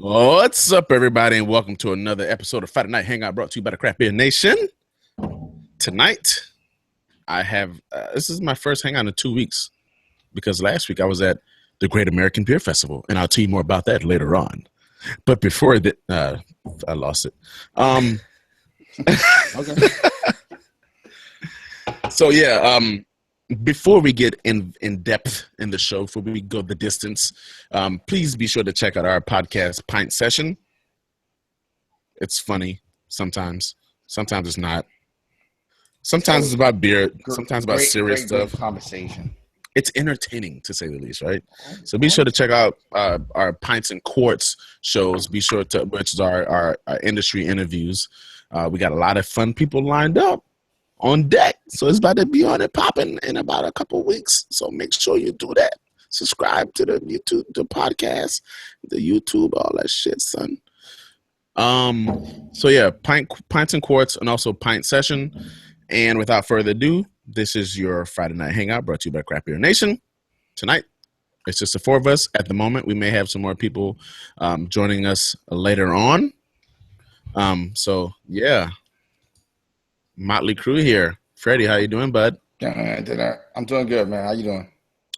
What's up, everybody, and welcome to another episode of Friday Night Hangout, brought to you by the Craft Beer Nation. Tonight, I have this is my first hangout in 2 weeks because last week I was at the Great American Beer Festival, and I'll tell you more about that later on. But before that, I lost it. Okay. So yeah, before we get in depth in the show, before we go the distance, please be sure to check out our podcast Pint Session. It's funny sometimes. Sometimes it's not. Sometimes it's about beer. Sometimes about serious stuff. Conversation. It's entertaining, to say the least, right? So be sure to check out our Pints and Quarts shows. Be sure to, which is our industry interviews. We got a lot of fun people lined up on deck. So it's about to be on and popping in about a couple of weeks. So make sure you do that. Subscribe to the YouTube, the podcast, the YouTube, all that shit, son. So yeah, Pints and Quarts and also Pint Session. And without further ado, this is your Friday Night Hangout brought to you by Craft Beer Nation. Tonight, it's just the four of us at the moment. We may have some more people joining us later on. So yeah. Motley crew here. Freddie, how you doing, bud? I'm doing good, man. How you doing?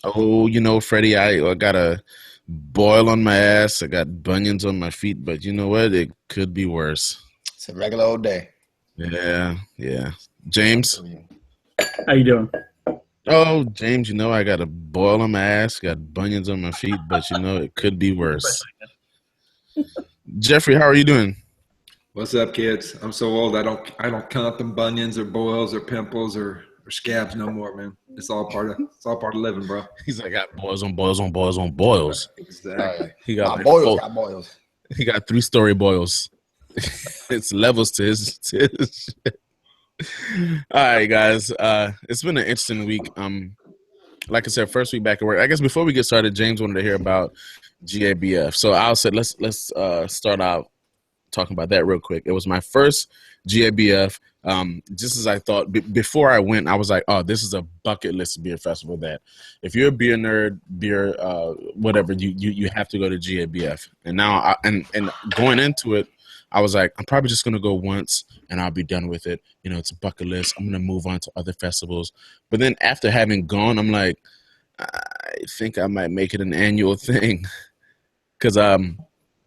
Oh, you know, Freddie, I got a boil on my ass. I got bunions on my feet, but you know what? It could be worse. It's a regular old day. Yeah. James? How you doing? Oh, James, you know, I got a boil on my ass, got bunions on my feet, but you know, it could be worse. Jeffrey, how are you doing? What's up, kids? I'm so old. I don't count them bunions or boils or pimples or scabs no more, man. It's all part of living, bro. He's like, got boils on boils on boils on boils. Exactly. He got like boils. Got boils. He got 3-story boils. It's levels to his shit. All right, guys. It's been an interesting week. Like I said, first week back at work. I guess before we get started, James wanted to hear about GABF. So I'll say let's start out talking about that real quick. It was my first GABF. Just as I thought before I went, I was like, oh, this is a bucket list beer festival that if you're a beer nerd, whatever, you have to go to GABF. And now and going into it, I was like, I'm probably just going to go once and I'll be done with it. You know, it's a bucket list. I'm going to move on to other festivals. But then after having gone, I'm like, I think I might make it an annual thing because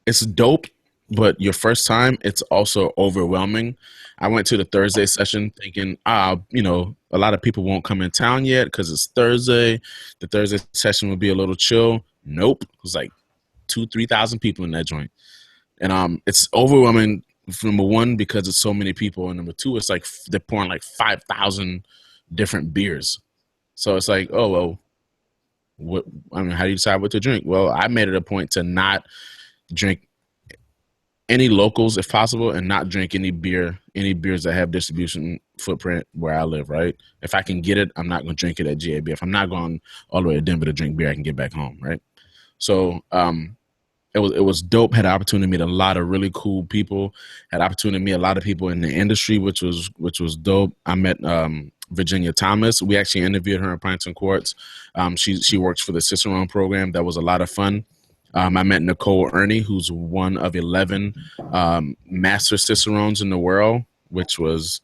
it's dope. But your first time, it's also overwhelming. I went to the Thursday session thinking, you know, a lot of people won't come in town yet because it's Thursday. The Thursday session will be a little chill. Nope. It was like 2,000-3,000 people in that joint. And it's overwhelming, number one, because it's so many people. And number two, it's like they're pouring like 5,000 different beers. So it's like, how do you decide what to drink? Well, I made it a point to not drink any locals if possible and not drink any beers that have distribution footprint where I live, right? If I can get it, I'm not going to drink it at GABF. I'm not going all the way to Denver to drink beer. I can get back home, right? So it was dope. Had the opportunity to meet a lot of really cool people. Had the opportunity to meet a lot of people in the industry, which was dope. I met Virginia Thomas. We actually interviewed her in Pints and Quarts. She works for the Cicerone program. That was a lot of fun. I met Nicole Ernie, who's one of 11 master Cicerones in the world, which was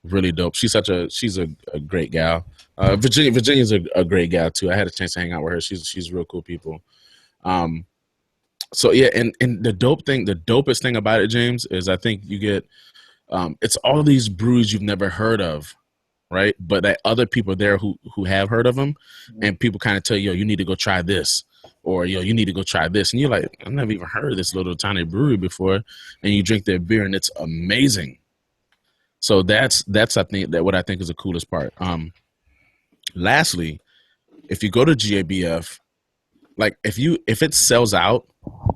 really dope. She's a great gal. Virginia's a great gal too. I had a chance to hang out with her. She's real cool people. So yeah, and the dopest thing about it, James, is I think you get it's all these breweries you've never heard of, right? But that other people there who have heard of them, and people kind of tell you, yo, you need to go try this. Or, yo, you need to go try this. And you're like, I've never even heard of this little tiny brewery before. And you drink their beer, and it's amazing. So that's I think that what I think is the coolest part. Lastly, if you go to GABF, like if it sells out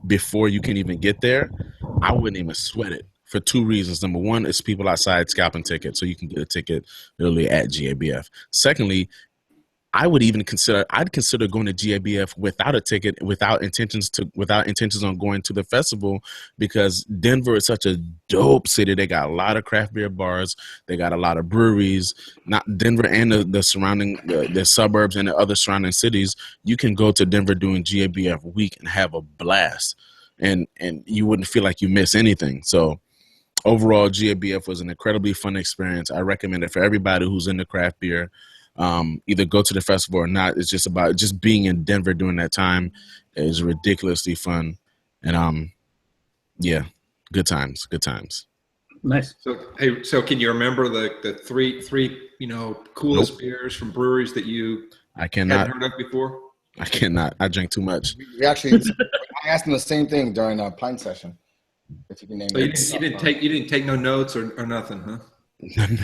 before you can even get there, I wouldn't even sweat it for two reasons. Number one, it's people outside scalping tickets, so you can get a ticket literally at GABF. Secondly, I'd consider going to GABF without a ticket, without intentions on going to the festival, because Denver is such a dope city. They got a lot of craft beer bars. They got a lot of breweries. Not Denver and the surrounding the suburbs and the other surrounding cities. You can go to Denver during GABF week and have a blast. and you wouldn't feel like you miss anything. So overall, GABF was an incredibly fun experience. I recommend it for everybody who's into craft beer. Either go to the festival or not. It's just about just being in Denver during that time is ridiculously fun. And yeah, good times. Nice. So can you remember the three coolest beers from breweries that you I cannot. hadn't heard of before? I cannot. I drink too much. We actually, I asked him the same thing during a pint session. If you can name So you didn't take no notes or nothing, huh?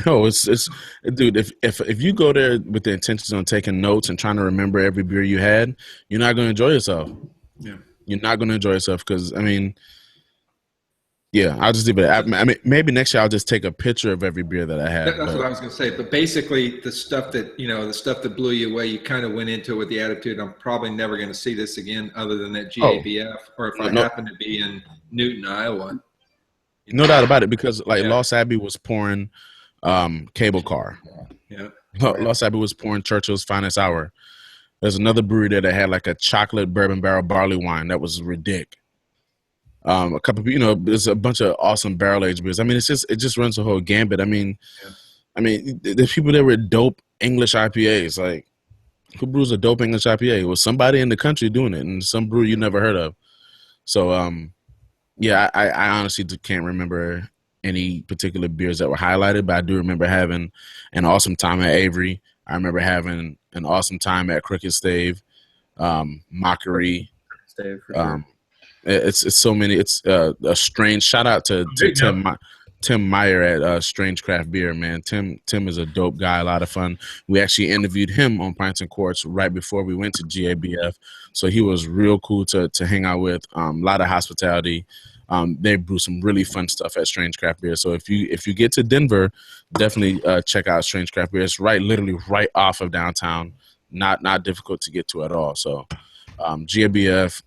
No, it's dude. If you go there with the intentions on taking notes and trying to remember every beer you had, you're not going to enjoy yourself. Yeah, you're not going to enjoy yourself because yeah, I'll just leave it. I mean, maybe next year I'll just take a picture of every beer that I had. That's what I was going to say. But basically, the stuff that blew you away, you kind of went into it with the attitude, I'm probably never going to see this again, other than that GABF, or if I happen to be in Newton, Iowa. No doubt about it, because Lost Abbey was pouring Cable Car. Yeah. Lost Abbey was pouring Churchill's Finest Hour. There's another brewery there that had like a chocolate bourbon barrel barley wine that was ridiculous. A couple of, there's a bunch of awesome barrel aged beers. I mean, it just runs the whole gambit. I mean, there's people that were dope English IPAs. Like, who brews a dope English IPA? Well, somebody in the country doing it, and some brewery you never heard of. So, yeah, I honestly can't remember any particular beers that were highlighted, but I do remember having an awesome time at Avery. I remember having an awesome time at Crooked Stave, Mockery. Stave, for sure. It's so many. It's a strange shout out to Tim Meyer at Strange Craft Beer, man. Tim is a dope guy, a lot of fun. We actually interviewed him on Pints and Quarts right before we went to GABF, so he was real cool to hang out with. A lot of hospitality. They brew some really fun stuff at Strange Craft Beer. So if you get to Denver, definitely check out Strange Craft Beer. It's literally right off of downtown. Not difficult to get to at all. So GABF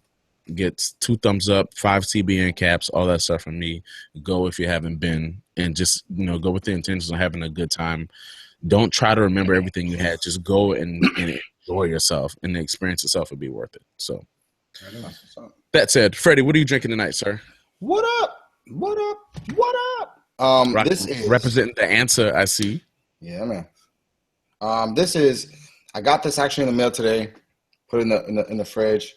gets 2 thumbs up, 5 CBN caps, all that stuff from me. Go if you haven't been, and just go with the intentions of having a good time. Don't try to remember everything you had. Just go and enjoy yourself, and the experience itself will be worth it. So that said, Freddie, what are you drinking tonight, sir? What up? This is representing the answer. I see. Yeah, man. This is. I got this actually in the mail today. Put it in the fridge.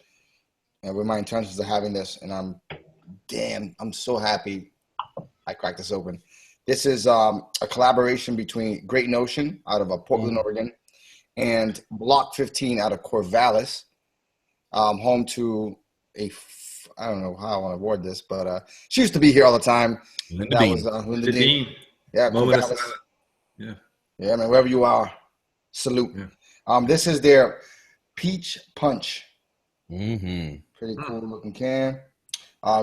And with my intentions of having this, and I'm so happy I cracked this open. This is a collaboration between Great Notion out of Portland, Oregon, and Block 15 out of Corvallis, home to I don't know how I want to word this, but she used to be here all the time. Linda Dean. Yeah, Corvallis. Yeah, man, wherever you are, salute. Yeah. This is their Peach Punch. Mm-hmm. Pretty cool looking can.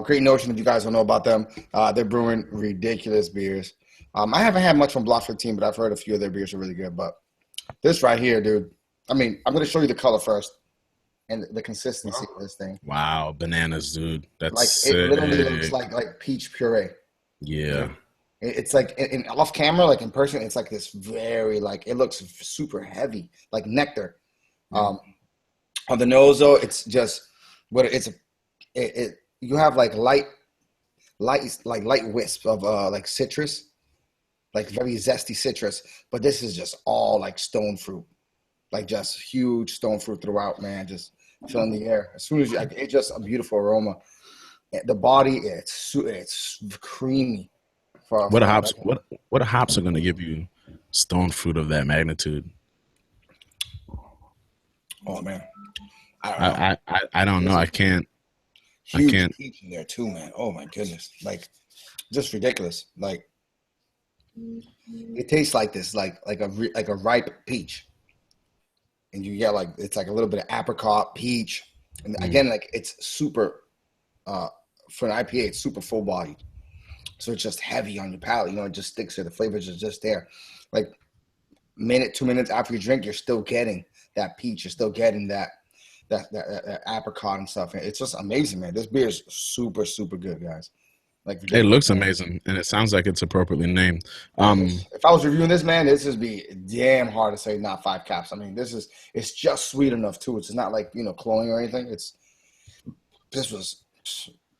Great Notion, if you guys don't know about them. They're brewing ridiculous beers. I haven't had much from Block 15, but I've heard a few of their beers are really good. But this right here, dude, I'm going to show you the color first and the consistency of this thing. Wow, bananas, dude. That's like sick. It literally looks like peach puree. Yeah. It's like in off camera, like in person, it's like this very it looks super heavy, like nectar. On the nose though, it's just you have like light wisps of like citrus, like very zesty citrus, but this is just all like stone fruit, like just huge stone fruit throughout, man, just filling the air. As soon as it's just a beautiful aroma. The body, it's creamy. What hops are going to give you stone fruit of that magnitude? Oh man, I don't know. I can't. Huge peach in there too, man. Oh my goodness, like just ridiculous. Like it tastes like this, like a ripe peach, and you get it's like a little bit of apricot, peach, and again, like it's super. For an IPA, it's super full bodied, so it's just heavy on your palate. It just sticks there. The flavors are just there. Like 2 minutes after you drink, you're still getting that peach. You're still getting that apricot and stuff. It's just amazing, man. This beer is super, super good, guys. It looks amazing, and it sounds like it's appropriately named. If I was reviewing this, man, this would be damn hard to say not 5 caps. I mean, it's just sweet enough too. It's not like cloying or anything. This was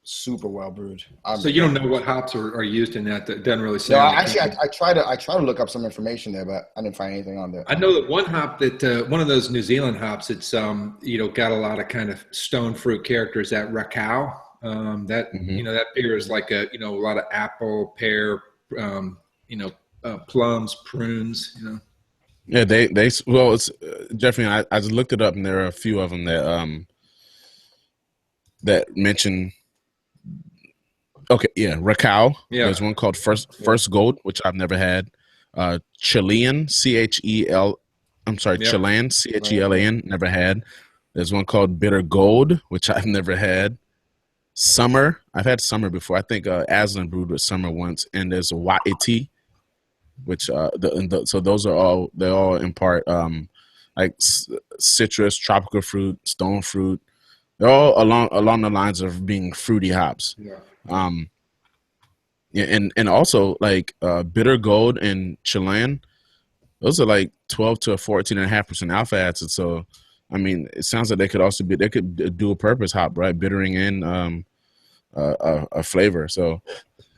super well brewed. So you don't know what hops are used in that? That doesn't really say. No, actually, I try to look up some information there, but I didn't find anything on there. I know that one hop that one of those New Zealand hops. It's got a lot of kind of stone fruit characters. That Rakau. That beer is like a lot of apple, pear, plums, prunes. Yeah, it's definitely. I just looked it up, and there are a few of them that mention. Okay, yeah, Rakau. Yeah. There's one called First Gold, which I've never had. Chilean, Chel. I'm sorry, Yep. Chilean, Chelan, never had. There's one called Bitter Gold, which I've never had. Summer, I've had Summer before. I think Aslan brewed with Summer once, and there's a Wa'iti, which so those are they're all in part like citrus, tropical fruit, stone fruit. They're all along the lines of being fruity hops. Yeah. And also like Bitter Gold and Chilean, those are like 12 to 14.5% alpha acid. So I mean, it sounds like they could do a purpose hop, right? Bittering in a flavor. So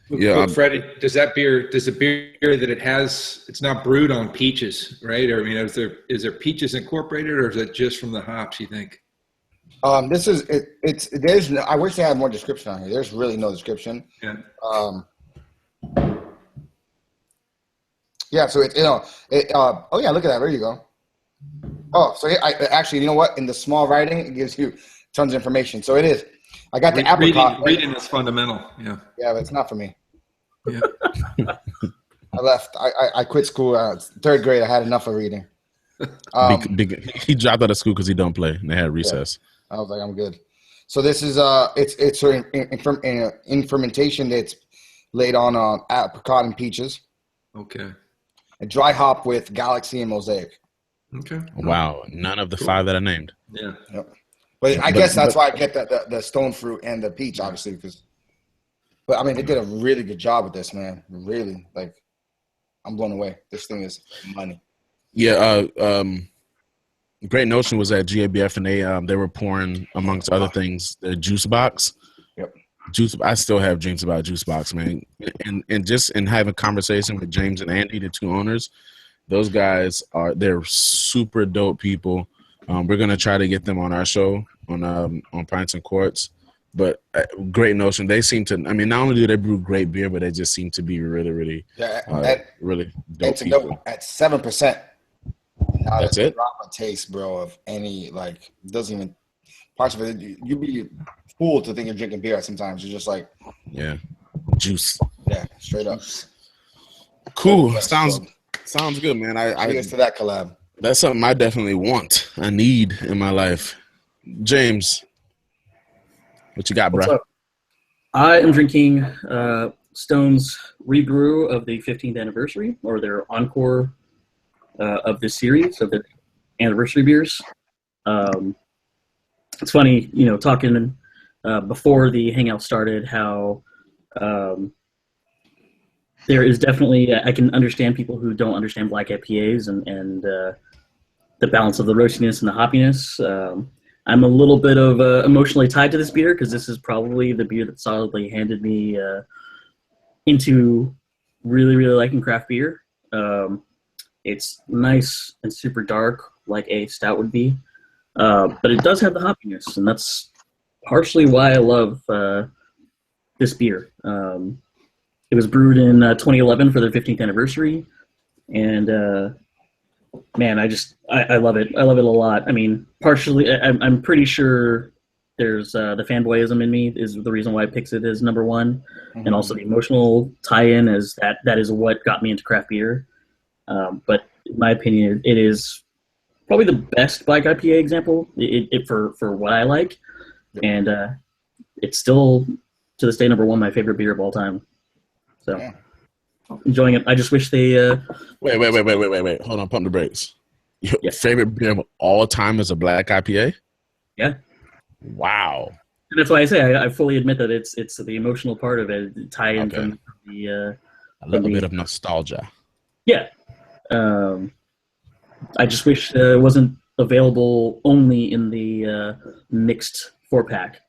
yeah, Freddie, does the beer that it has, it's not brewed on peaches, right? Or I mean, is there peaches incorporated, or is it just from the hops, you think? This is there's I wish they had more description on here. There's really no description. Yeah. Yeah, so oh yeah, look at that. There you go. Oh, so I actually, you know what? In the small writing, it gives you tons of information. So it is. I got the apricot. Reading is fundamental. Yeah. Yeah, but it's not for me. Yeah. I left. I quit school. Third grade. I had enough of reading. He dropped out of school because he don't play. And they had recess. Yeah. I was like, I'm good. So this is it's in fermentation that's laid on apricot and peaches. Okay. A dry hop with Galaxy and Mosaic. Okay. Wow, none of the 5 that I named. Yeah. Yep. But I guess that's why I get the stone fruit and the peach, obviously, but I mean, they did a really good job with this, man. Really, like, I'm blown away. This thing is money. Yeah. Great Notion was at GABF, and they were pouring, amongst other things, the juice box. Yep. I still have dreams about juice box, man. And just in having conversation with James and Andy, the two owners, those guys they're super dope people. We're gonna try to get them on our show on Pints and Quarts. But Great Notion, they seem to. I mean, not only do they brew great beer, but they just seem to be really, really, really dope people. At 7%. That's it. Drop a taste, bro, of any like doesn't even parts of it. You'd be fooled to think you're drinking beer. Sometimes you're just like, juice. Yeah, straight up. Cool. Sounds good, man. I guess to that collab. That's something I definitely want. I need in my life. James, what you got, bro? I am drinking Stone's rebrew of the 15th anniversary, or their encore of this series of the anniversary beers. It's funny, talking before the Hangout started, how there is definitely, I can understand people who don't understand black IPAs and the balance of the roastiness and the hoppiness. I'm a little bit of emotionally tied to this beer because this is probably the beer that solidly handed me into really, really liking craft beer. It's nice and super dark like a stout would be, but it does have the hoppiness, and that's partially why I love this beer. It was brewed in 2011 for their 15th anniversary, and man, I love it. I love it a lot. I mean, partially, I'm pretty sure there's the fanboyism in me is the reason why it picks it as number one, and also the emotional tie-in is that is what got me into craft beer. But in my opinion, it is probably the best black IPA example for what I like, and it's still to this day number one, my favorite beer of all time. So enjoying it. I just wish they wait. Hold on, pump the brakes. Your favorite beer of all time is a black IPA? Yeah. Wow. And that's why I say I fully admit that it's the emotional part of it, tie in from the a little bit of nostalgia. Yeah. I just wish it wasn't available only in the mixed 4-pack.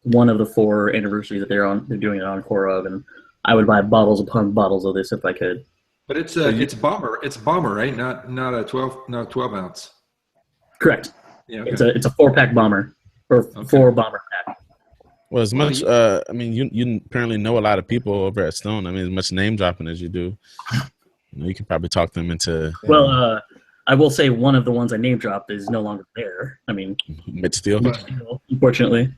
one of the 4 anniversaries that they're doing an encore of, and I would buy bottles upon bottles of this if I could. But it's bomber, right? Not a 12 ounce. Correct. Yeah, okay. It's a 4-pack bomber or 4 bomber pack. Well, as much, I mean, you apparently know a lot of people over at Stone. I mean, as much name dropping as you do, you can probably talk them into. Well, I will say one of the ones I name dropped is no longer there. I mean, Midsteel, unfortunately.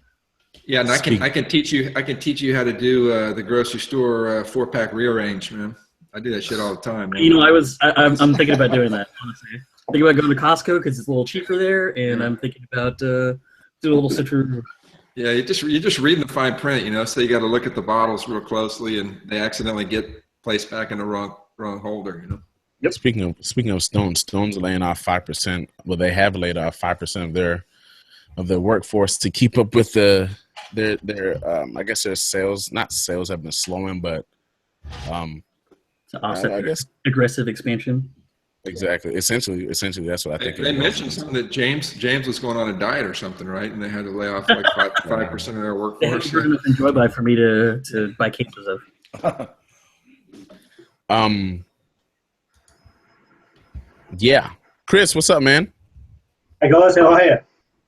Yeah, and I can teach you how to do the grocery store 4-pack rearrange, man. I do that shit all the time, man. You know, I'm thinking about doing that, honestly. Thinking about going to Costco because it's a little cheaper there, and I'm thinking about doing a little citron. Yeah, you're just reading the fine print, you know. So you got to look at the bottles real closely, and they accidentally get placed back in the wrong holder, you know. Yep. Speaking of Stone's laying off 5%. Well, they have laid off 5% of their workforce to keep up with their I guess their sales have been slowing, but to offset I guess aggressive expansion. Exactly. Essentially, that's what I think. They mentioned something that James was going on a diet or something, right? And they had to lay off like 5% of their workforce. They had enough enjoy buy for me to buy cases of. Yeah, Chris, what's up, man? Hey guys, how are you?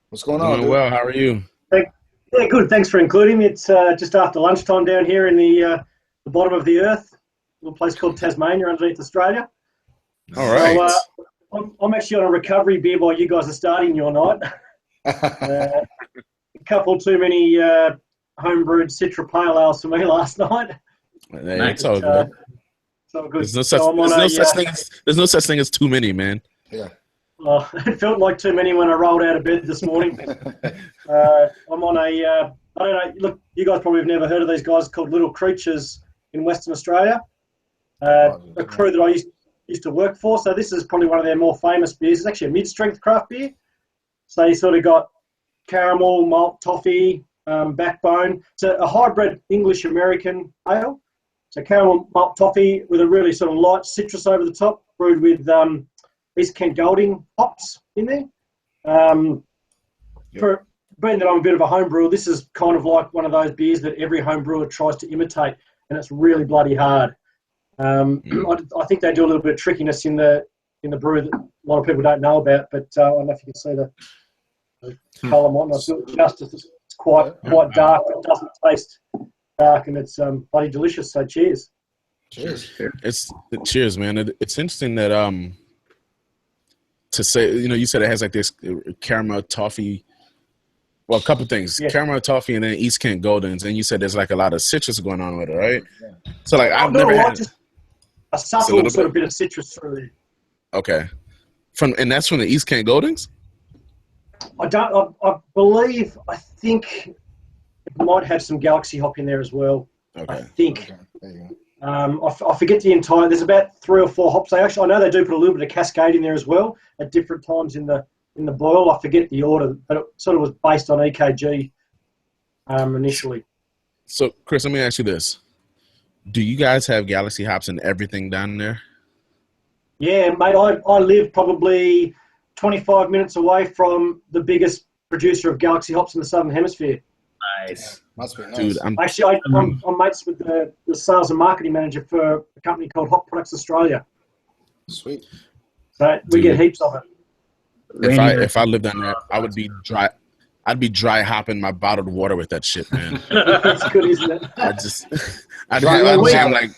What's going on? Doing well. How are you? Yeah, good. Thanks for including me. It's just after lunchtime down here in the bottom of the earth, a little place called Tasmania underneath Australia. All right. So, I'm actually on a recovery beer while you guys are starting your night. A couple too many homebrewed Citra Pale Ales for me last night. Hey, it's all good. It's all good. There's no such thing as too many, man. Yeah. It felt like too many when I rolled out of bed this morning. I'm on I don't know, look, you guys probably have never heard of these guys called Little Creatures in Western Australia. A crew that I used to work for. So this is probably one of their more famous beers. It's actually a mid-strength craft beer. So you sort of got caramel, malt, toffee, backbone. It's a hybrid English-American ale. So caramel, malt, toffee with a really sort of light citrus over the top, brewed with East Kent Golding hops in there. For being that I'm a bit of a home brewer, this is kind of like one of those beers that every home brewer tries to imitate, and it's really bloody hard. I think they do a little bit of trickiness in the brew that a lot of people don't know about, but I don't know if you can see the colour might not do it justice. It's quite dark. It doesn't taste dark, and it's bloody delicious. So cheers. Cheers. Cheers, man. It's interesting that to say, you said it has like this caramel toffee. Well, a couple things. Yeah. Caramel toffee and then East Kent Goldens, and you said there's like a lot of citrus going on with it, right? Yeah. So like I've never had just a subtle sort of bit of citrus through there. Okay. And that's from the East Kent Goldens? I think it might have some Galaxy hop in there as well. Okay. I think. Okay. There you go. I forget the entire. There's about 3 or 4 hops. I know they do put a little bit of Cascade in there as well at different times in the boil. I forget the order, but it sort of was based on EKG initially. So, Chris, let me ask you this: do you guys have Galaxy hops and everything down there? Yeah, mate. I live probably 25 minutes away from the biggest producer of Galaxy hops in the Southern Hemisphere. Nice. Must be nice. Dude, I'm mates with the sales and marketing manager for a company called Hop Products Australia. Sweet. So we get heaps of it. If I lived down there, I would be dry. I'd be dry hopping my bottled water with that shit, man. That's good, isn't it? I'm like.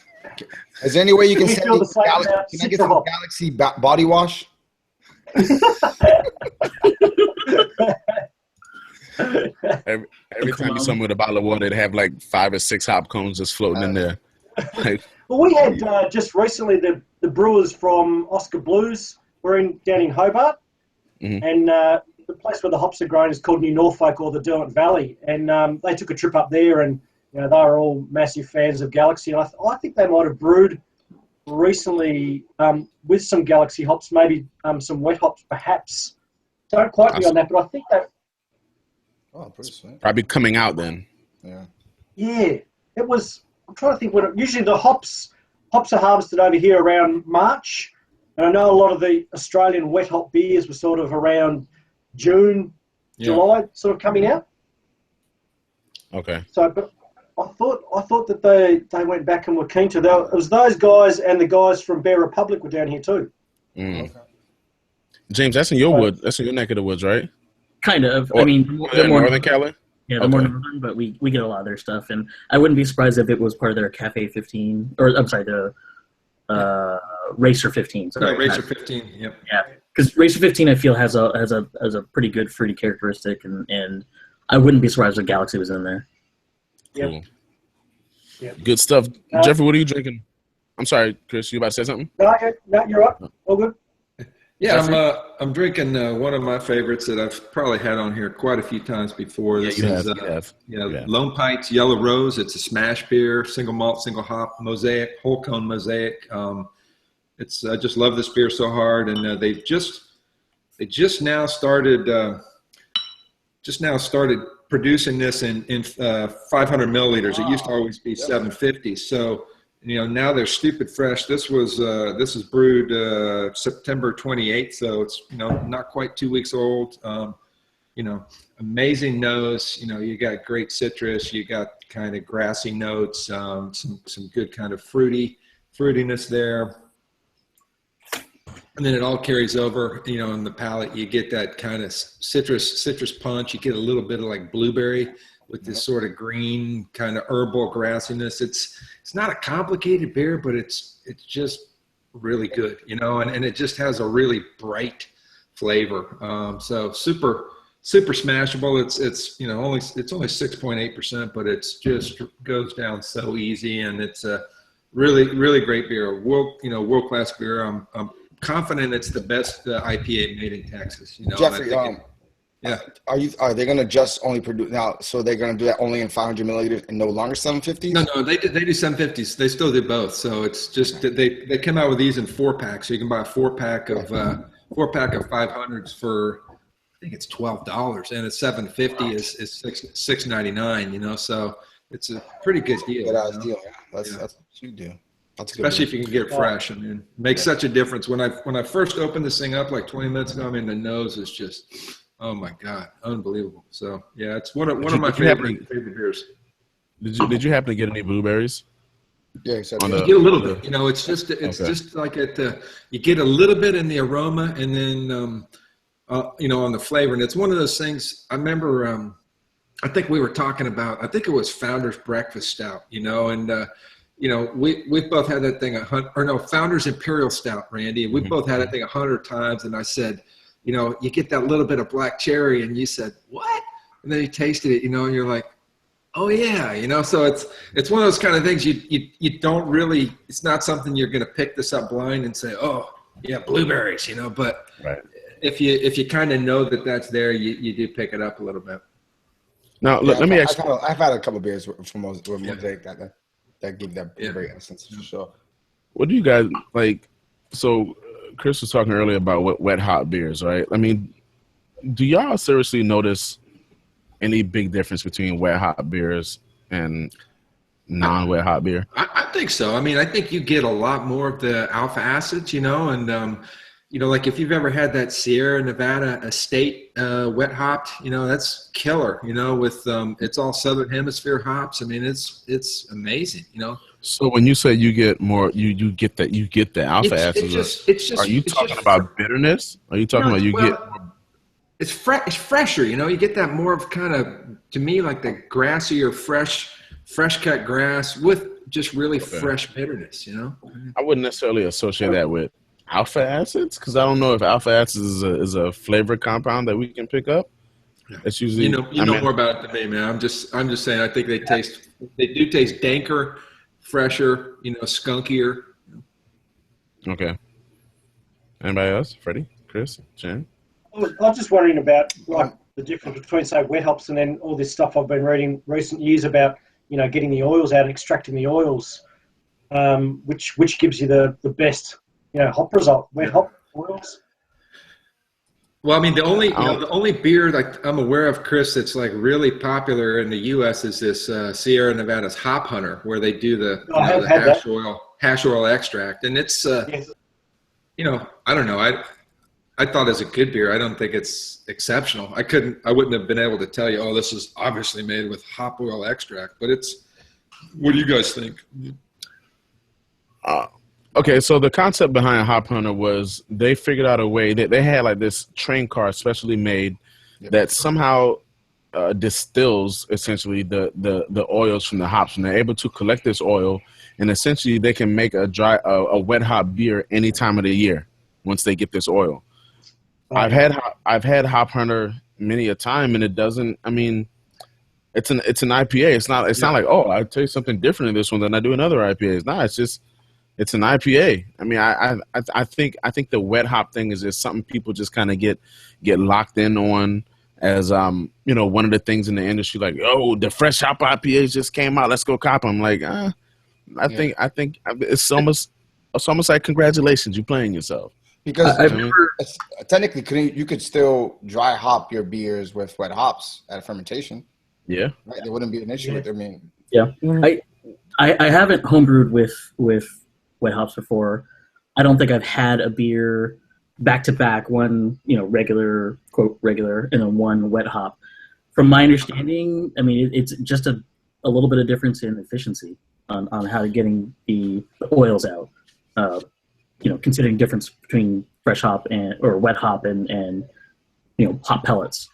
Is there any way you can send me Galaxy? Can I get some Galaxy body wash? Every time you saw me with a bottle of water, they'd have like 5 or 6 hop cones just floating in there. Well, we had just recently the brewers from Oscar Blues were down in Hobart, and the place where the hops are grown is called New Norfolk or the Derwent Valley, and they took a trip up there, and they were all massive fans of Galaxy, and I think they might have brewed recently with some Galaxy hops, maybe some wet hops, perhaps. Don't quote me on that, but I think that. Oh, pretty sweet. Probably coming out then. Yeah. Yeah, it was. I'm trying to think usually the hops are harvested over here around March, and I know a lot of the Australian wet hop beers were sort of around June, July, sort of coming out. Okay. So, but I thought that they went back and were keen to. It was those guys and the guys from Bear Republic were down here too. Mm. James, that's in your wood. That's in your neck of the woods, right? Kind of. Or, I mean, they're more Northern Cali. Yeah, they're more northern, but we get a lot of their stuff, and I wouldn't be surprised if it was part of their Cafe 15, or I'm sorry, the Racer 15. Sorry, Racer 15. Yep. Yeah, because Racer 15 I feel has a pretty good fruity characteristic, and I wouldn't be surprised if Galaxy was in there. Cool. Yep. Good stuff. Jeffrey, what are you drinking? I'm sorry, Chris, you about to say something? No, you're right. All good. Yeah, I'm drinking one of my favorites that I've probably had on here quite a few times before. Yeah, this you is have. Lone Pines Yellow Rose. It's a smash beer, single malt, single hop, mosaic, whole cone mosaic. I just love this beer so hard, and they just now started producing this in 500 milliliters. It used to always be 750. So now they're stupid fresh. This is brewed September 28th, so it's not quite 2 weeks old. Amazing nose. You got great citrus. You got kind of grassy notes. Some good kind of fruitiness there. And then it all carries over, in the palate. You get that kind of citrus punch. You get a little bit of like blueberry with this sort of green kind of herbal grassiness. It's not a complicated beer, but it's just really good, and it just has a really bright flavor. So super smashable. It's only 6.8%, but it's just goes down so easy, and it's a really, really great beer. World-class beer. I'm confident it's the best IPA made in Texas. Jeffrey, are they going to just only produce now? So they're going to do that only in 500 milliliters and no longer 750s? No, they do 750s. They still do both. So it's just that they come out with these in 4-packs. So you can buy a 4-pack of 500s for, I think it's $12, and a 750 is $6.99. So it's a pretty good deal. Good deal. That's what you do. Especially if you can get it fresh. I mean, it makes such a difference. When I first opened this thing up like 20 minutes ago, the nose is just, oh my God, unbelievable. So yeah, it's one of my favorite beers. Did you happen to get any blueberries? Yeah, exactly. You get a little bit. It's just like you get a little bit in the aroma, and then on the flavor. And it's one of those things. I remember. I think we were talking about. I think it was Founder's Breakfast Stout. And. We've both had that thing Founder's Imperial Stout, Randy, and we've both had that thing 100 times. And I said, you get that little bit of black cherry, and you said, what? And then you tasted it, and you're like, oh yeah, so it's one of those kind of things you don't really, it's not something you're going to pick this up blind and say, oh yeah, blueberries, but right. if you kind of know that that's there, you do pick it up a little bit. Now, let me ask you. I've had a couple of beers from Mosaic that give that great essence for sure. What do you guys like? So Chris was talking earlier about wet hot beers, right? Do y'all seriously notice any big difference between wet hot beers and non-wet hot beer? I think so. I think you get a lot more of the alpha acids, and like if you've ever had that Sierra Nevada Estate wet hopped, that's killer. With it's all Southern Hemisphere hops. It's amazing. So when you say you get more, you get the alpha acids. Are you talking about bitterness? Are you talking about get? It's fresher. You get that more of kind of, to me, like the grassier, fresh cut grass with just really fresh bitterness. I wouldn't necessarily associate that with alpha acids, because I don't know if alpha acids is a flavor compound that we can pick up. It's usually you know more about it than me, man. I'm just saying I think they do taste danker, fresher, skunkier. Okay. Anybody else? Freddie, Chris, Jen? I was just wondering about the difference between, say, wet hops and then all this stuff I've been reading recent years about, getting the oils out and extracting the oils, which gives you the best hop result, wet hop oils. Well, the only beer like I'm aware of, Chris, that's like really popular in the U.S. is this Sierra Nevada's Hop Hunter, where they do the hash oil extract, and it's yes. I don't know, I thought it's a good beer. I don't think it's exceptional. I wouldn't have been able to tell you, oh, this is obviously made with hop oil extract, but what do you guys think? Okay, so the concept behind Hop Hunter was they figured out a way that they had like this train car specially made that somehow distills essentially the oils from the hops, and they're able to collect this oil, and essentially they can make a wet hop beer any time of the year once they get this oil. I've had Hop Hunter many a time, and it doesn't. I mean, it's an IPA. It's not like, oh, I taste something different in this one than I do in other IPAs. No, it's an IPA. I mean, I think the wet hop thing is just something people just kind of get locked in on as one of the things in the industry, like, oh, the fresh hop IPAs just came out, let's go cop them. Like, I think it's almost like, congratulations, you're playing yourself. Because technically, you could still dry hop your beers with wet hops at a fermentation. Yeah, right? There wouldn't be an issue with. I mean, yeah, I haven't homebrewed with wet hops before. I don't think I've had a beer back to back, one regular, quote regular, and then one wet hop. From my understanding, I mean it's just a little bit of difference in efficiency on how to getting the oils out. Considering difference between fresh hop or wet hop and hop pellets.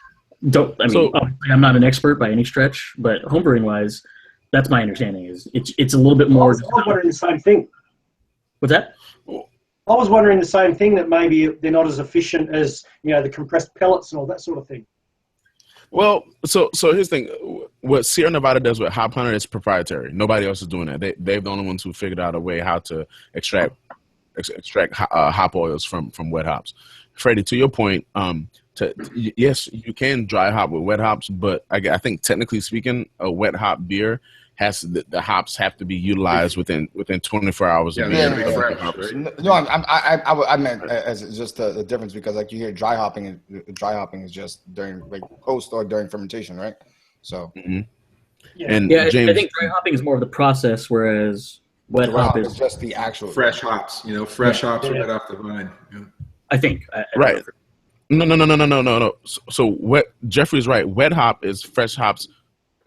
Obviously I'm not an expert by any stretch, but homebrewing wise, that's my understanding. Is it's a little bit more. I was wondering the same thing. What's that? I was wondering the same thing, that maybe they're not as efficient as the compressed pellets and all that sort of thing. Well, so here's the thing. What Sierra Nevada does with Hop Hunter is proprietary. Nobody else is doing that. They're the only ones who figured out a way how to extract hop oils from wet hops. Freddie, to your point, yes, you can dry hop with wet hops, but I think technically speaking, a wet hop beer the hops have to be utilized within 24 hours. No, I meant as just the difference, because like you hear dry hopping is just during post or during fermentation, right? So and James, I think dry hopping is more of the process, whereas wet hop is just the actual fresh hops. Fresh hops right off the vine. Yeah. I think right. No. So Jeffrey's right. Wet hop is fresh hops,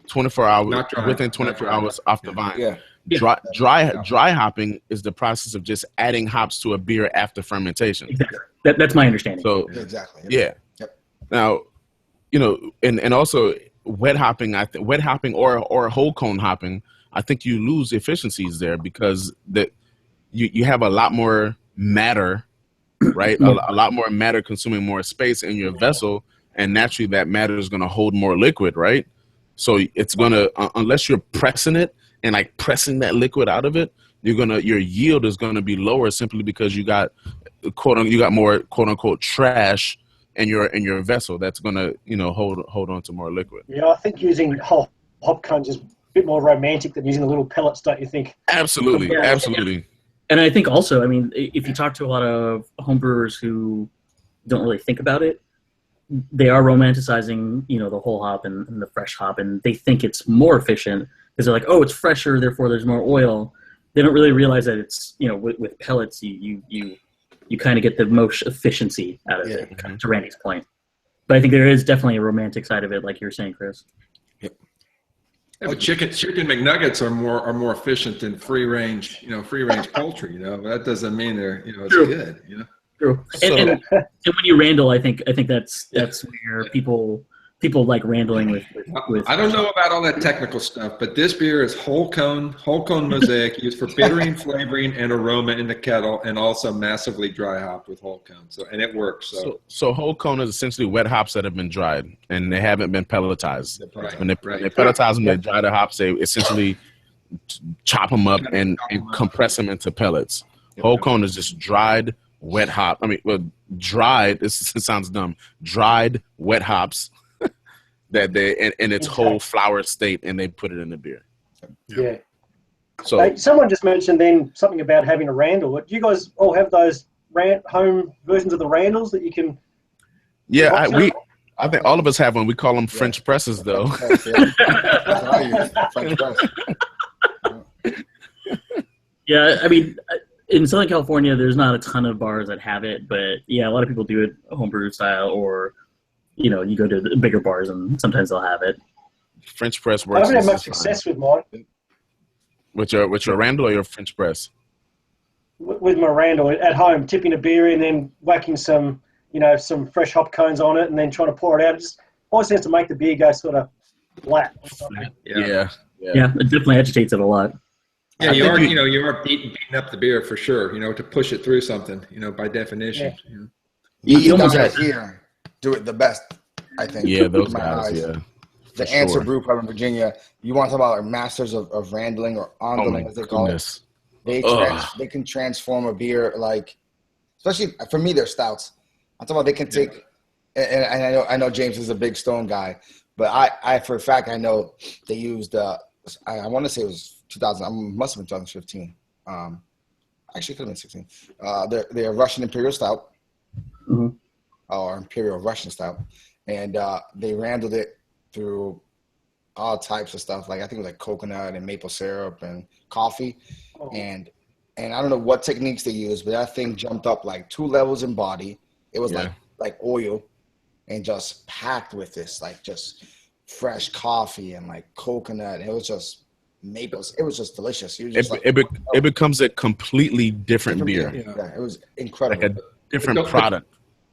24 hours within 24 hours off the vine. Yeah. Dry hopping is the process of just adding hops to a beer after fermentation. Exactly. That's my understanding. So exactly. Yeah. Yep. Now, and also wet hopping. Wet hopping or whole cone hopping, I think you lose efficiencies there because you have a lot more matter, right? A lot more matter consuming more space in your vessel, and naturally that matter is going to hold more liquid, right? So it's going to, unless you're pressing it and like pressing that liquid out of it, your yield is going to be lower simply because you got more quote unquote trash in your vessel that's going to hold on to more liquid. Yeah, I think using whole hop cones is a bit more romantic than using the little pellets, don't you think? Absolutely, absolutely. And I think also, I mean, if you talk to a lot of homebrewers who don't really think about it, they are romanticizing, the whole hop and the fresh hop, and they think it's more efficient because they're like, oh, it's fresher, therefore there's more oil. They don't really realize that it's, with pellets, you kind of get the most efficiency out of it, to Randy's point. But I think there is definitely a romantic side of it, like you were saying, Chris. Yep. Yeah, but chicken McNuggets are more efficient than free range poultry. That doesn't mean they're it's good. True. And when you randle, I think that's where people like randling with. I don't know about all that technical stuff, but this beer is whole cone mosaic used for bittering, flavoring, and aroma in the kettle, and also massively dry hopped with whole cone. And it works. So whole cone is essentially wet hops that have been dried and they haven't been pelletized. Right. When they pelletize them, they dry the hops. They essentially chop them up and compress them into pellets. Whole cone is just dried wet hop. Dried. This sounds dumb. Dried wet hops that they in its whole flower state, and they put it in the beer. Yeah. So someone just mentioned then something about having a randle. Do you guys all have those home versions of the randles that you can? Yeah, I think all of us have one. We call them French presses, though. That's what I use, French press. Yeah, I mean, in Southern California, there's not a ton of bars that have it, but yeah, a lot of people do it homebrew style, or you go to the bigger bars and sometimes they'll have it. French press I works. haven't had much success with mine. With your Randall or your French press? With my Randall at home, tipping a beer in, then whacking some fresh hop cones on it, and then trying to pour it out. It just always seems to make the beer go sort of flat. Yeah. It definitely agitates it a lot. Yeah, you are beating up the beer for sure. To push it through something. By definition. Yeah. You almost guys here do it the best, I think. Yeah, those guys. Yeah. The Answer Brew Pub in Virginia. You want to talk about masters of Randling or Ondling, as they call it. They can transform a beer, like, especially for me, they're stouts. I'm talking about they can take, and I know James is a big Stone guy, but I for a fact I know they used I want to say it was 2000, must have been 2015. Actually, could have been 16. They're Russian Imperial Stout, or Imperial Russian Stout, and they Randled it through all types of stuff. Like I think it was like coconut and maple syrup and coffee. And I don't know what techniques they used, but that thing jumped up like 2 levels in body. It was like oil and just packed with this, like just fresh coffee and like coconut. It was just maples. It was just delicious. It becomes a completely different beer. Yeah, it was incredible. Like a different product.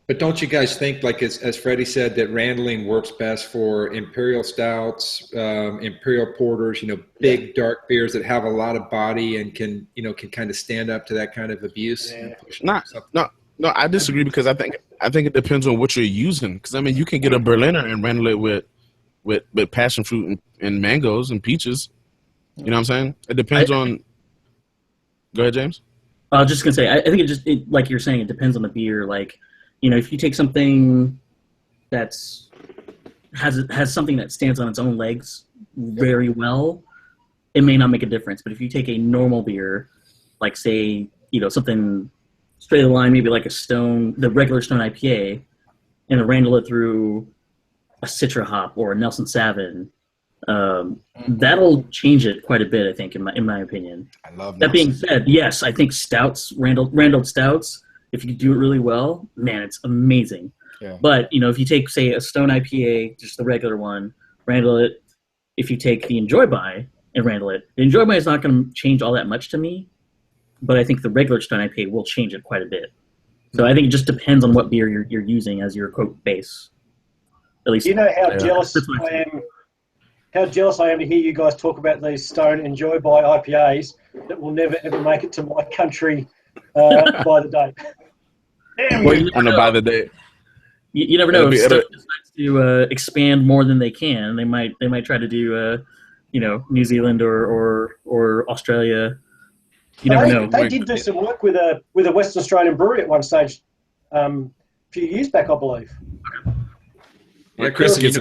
But don't you guys think, like as Freddie said, that Randling works best for imperial stouts, imperial porters, big dark beers that have a lot of body and can kind of stand up to that kind of abuse? Yeah. No, I disagree because I think it depends on what you're using. Because I mean, you can get a Berliner and Randle it with passion fruit and mangoes and peaches. You know what I'm saying? It depends on. Go ahead, James. I was just gonna say, I think like you're saying, it depends on the beer. Like, if you take something that's has something that stands on its own legs very well, it may not make a difference. But if you take a normal beer, like say, something straight of the line, maybe like the regular Stone IPA, and Randle it through a Citra hop or a Nelson Sauvin, that'll change it quite a bit, I think, in my opinion. I love that. Being said, yes, I think stouts, Randled stouts, if you do it really well, man, it's amazing. Yeah. But if you take, say, a Stone IPA, just the regular one, Randle it. If you take the Enjoy By and Randle it, the Enjoy By is not going to change all that much to me, but I think the regular Stone IPA will change it quite a bit. So I think it just depends on what beer you're using as your quote base. At least, how jealous I am. How jealous I am to hear you guys talk about these Stone Enjoy By IPAs that will never ever make it to my country by the day. By the day. You never know. If stuff decides to expand more than they can, they might try to do New Zealand or Australia. You never know. They did do some work with a Western Australian brewery at one stage, a few years back, I believe. Yeah, Chris gets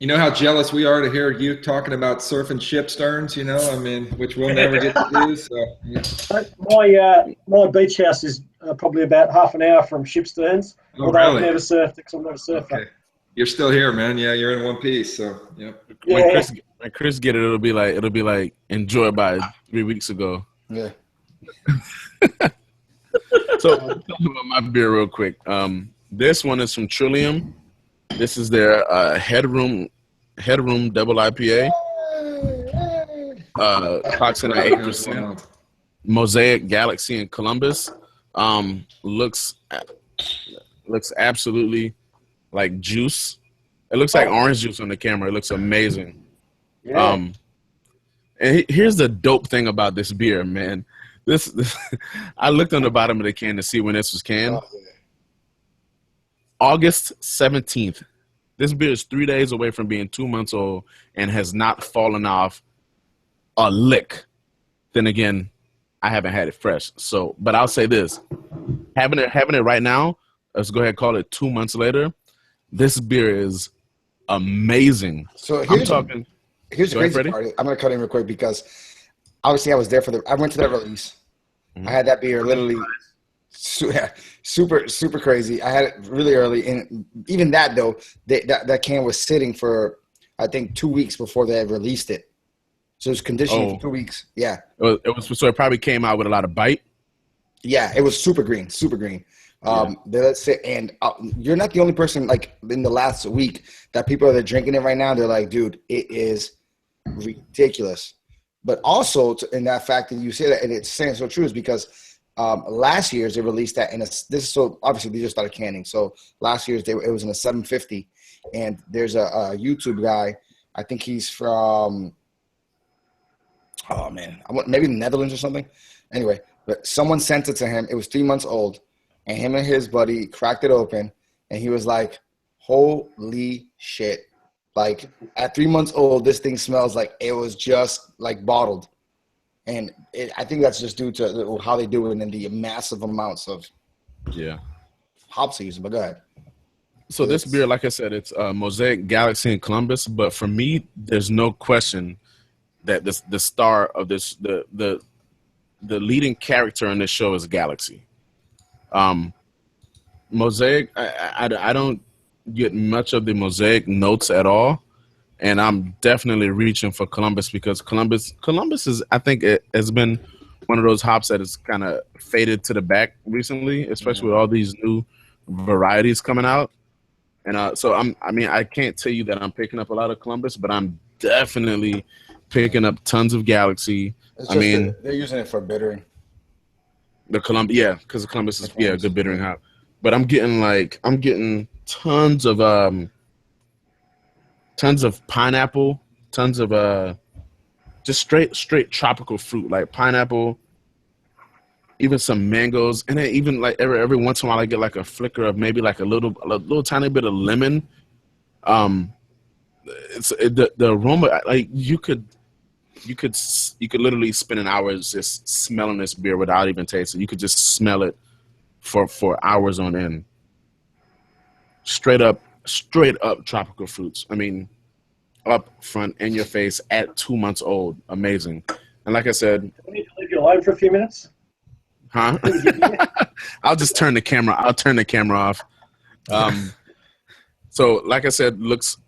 You know how jealous we are to hear you talking about surfing ship sterns, which we'll never get to do. So my beach house is probably about half an hour from ship sterns. Oh, although really? I've never surfed because I'm not a surfer. Okay. You're still here, man. Yeah, you're in one piece. So yeah. When Chris get it, it'll be like Enjoy By 3 weeks ago. Yeah. So I'll talk about my beer real quick. This one is from Trillium. This is their Headroom Double IPA. Clocks in at 8%. Mosaic Galaxy in Columbus. Looks absolutely like juice. It looks like orange juice on the camera. It looks amazing. Yeah. And here's the dope thing about this beer, man. This I looked on the bottom of the can to see when this was canned. August 17th. This beer is 3 days away from being 2 months old and has not fallen off a lick. Then again, I haven't had it fresh. So, but I'll say this: having it right now, let's go ahead and call it 2 months later. This beer is amazing. So here's the crazy part. I'm gonna cut in real quick because obviously I was there I went to that release. Mm-hmm. I had that beer literally. Super crazy. I had it really early, and even that though, that can was sitting for I think 2 weeks before they had released it. So it was conditioning for 2 weeks. Yeah. So it probably came out with a lot of bite. Yeah, it was super green, super green. Let's say, and you're not the only person, like, in the last week that people that are drinking it right now, they're like, dude, it is ridiculous. But also in that fact that you say that, and it's saying so true, is because last year's they released that, and this is so obviously they just started canning. So last year's it was in a 750, and there's a YouTube guy, I think he's from, maybe the Netherlands or something. Anyway, but someone sent it to him. It was 3 months old, and him and his buddy cracked it open, and he was like, holy shit. Like, at 3 months old, this thing smells like it was just, like, bottled. And I think that's just due to how they do it and the massive amounts of hops they use. But go ahead. So this beer, like I said, it's Mosaic, Galaxy, and Columbus. But for me, there's no question that the star of this, the leading character in this show is Galaxy. Mosaic, I don't get much of the Mosaic notes at all, and I'm definitely reaching for Columbus because Columbus is, I think, it has been one of those hops that has kind of faded to the back recently, especially with all these new varieties coming out. And so I can't tell you that I'm picking up a lot of Columbus, but I'm definitely picking up tons of Galaxy. They're using it for bittering. The Columbus, because the Columbus is a good bittering hop. But I'm getting tons of pineapple, tons of just straight tropical fruit like pineapple, even some mangoes, and then even like every once in a while I get like a flicker of maybe like a little tiny bit of lemon. The aroma, like you could literally spend an hour just smelling this beer without even tasting. You could just smell it for hours on end. Straight up tropical fruits. I mean, up front in your face at 2 months old. Amazing. And like I said, we need to leave you alone for a few minutes. Huh? I'll just turn the camera. I'll turn the camera off. So like I said, looks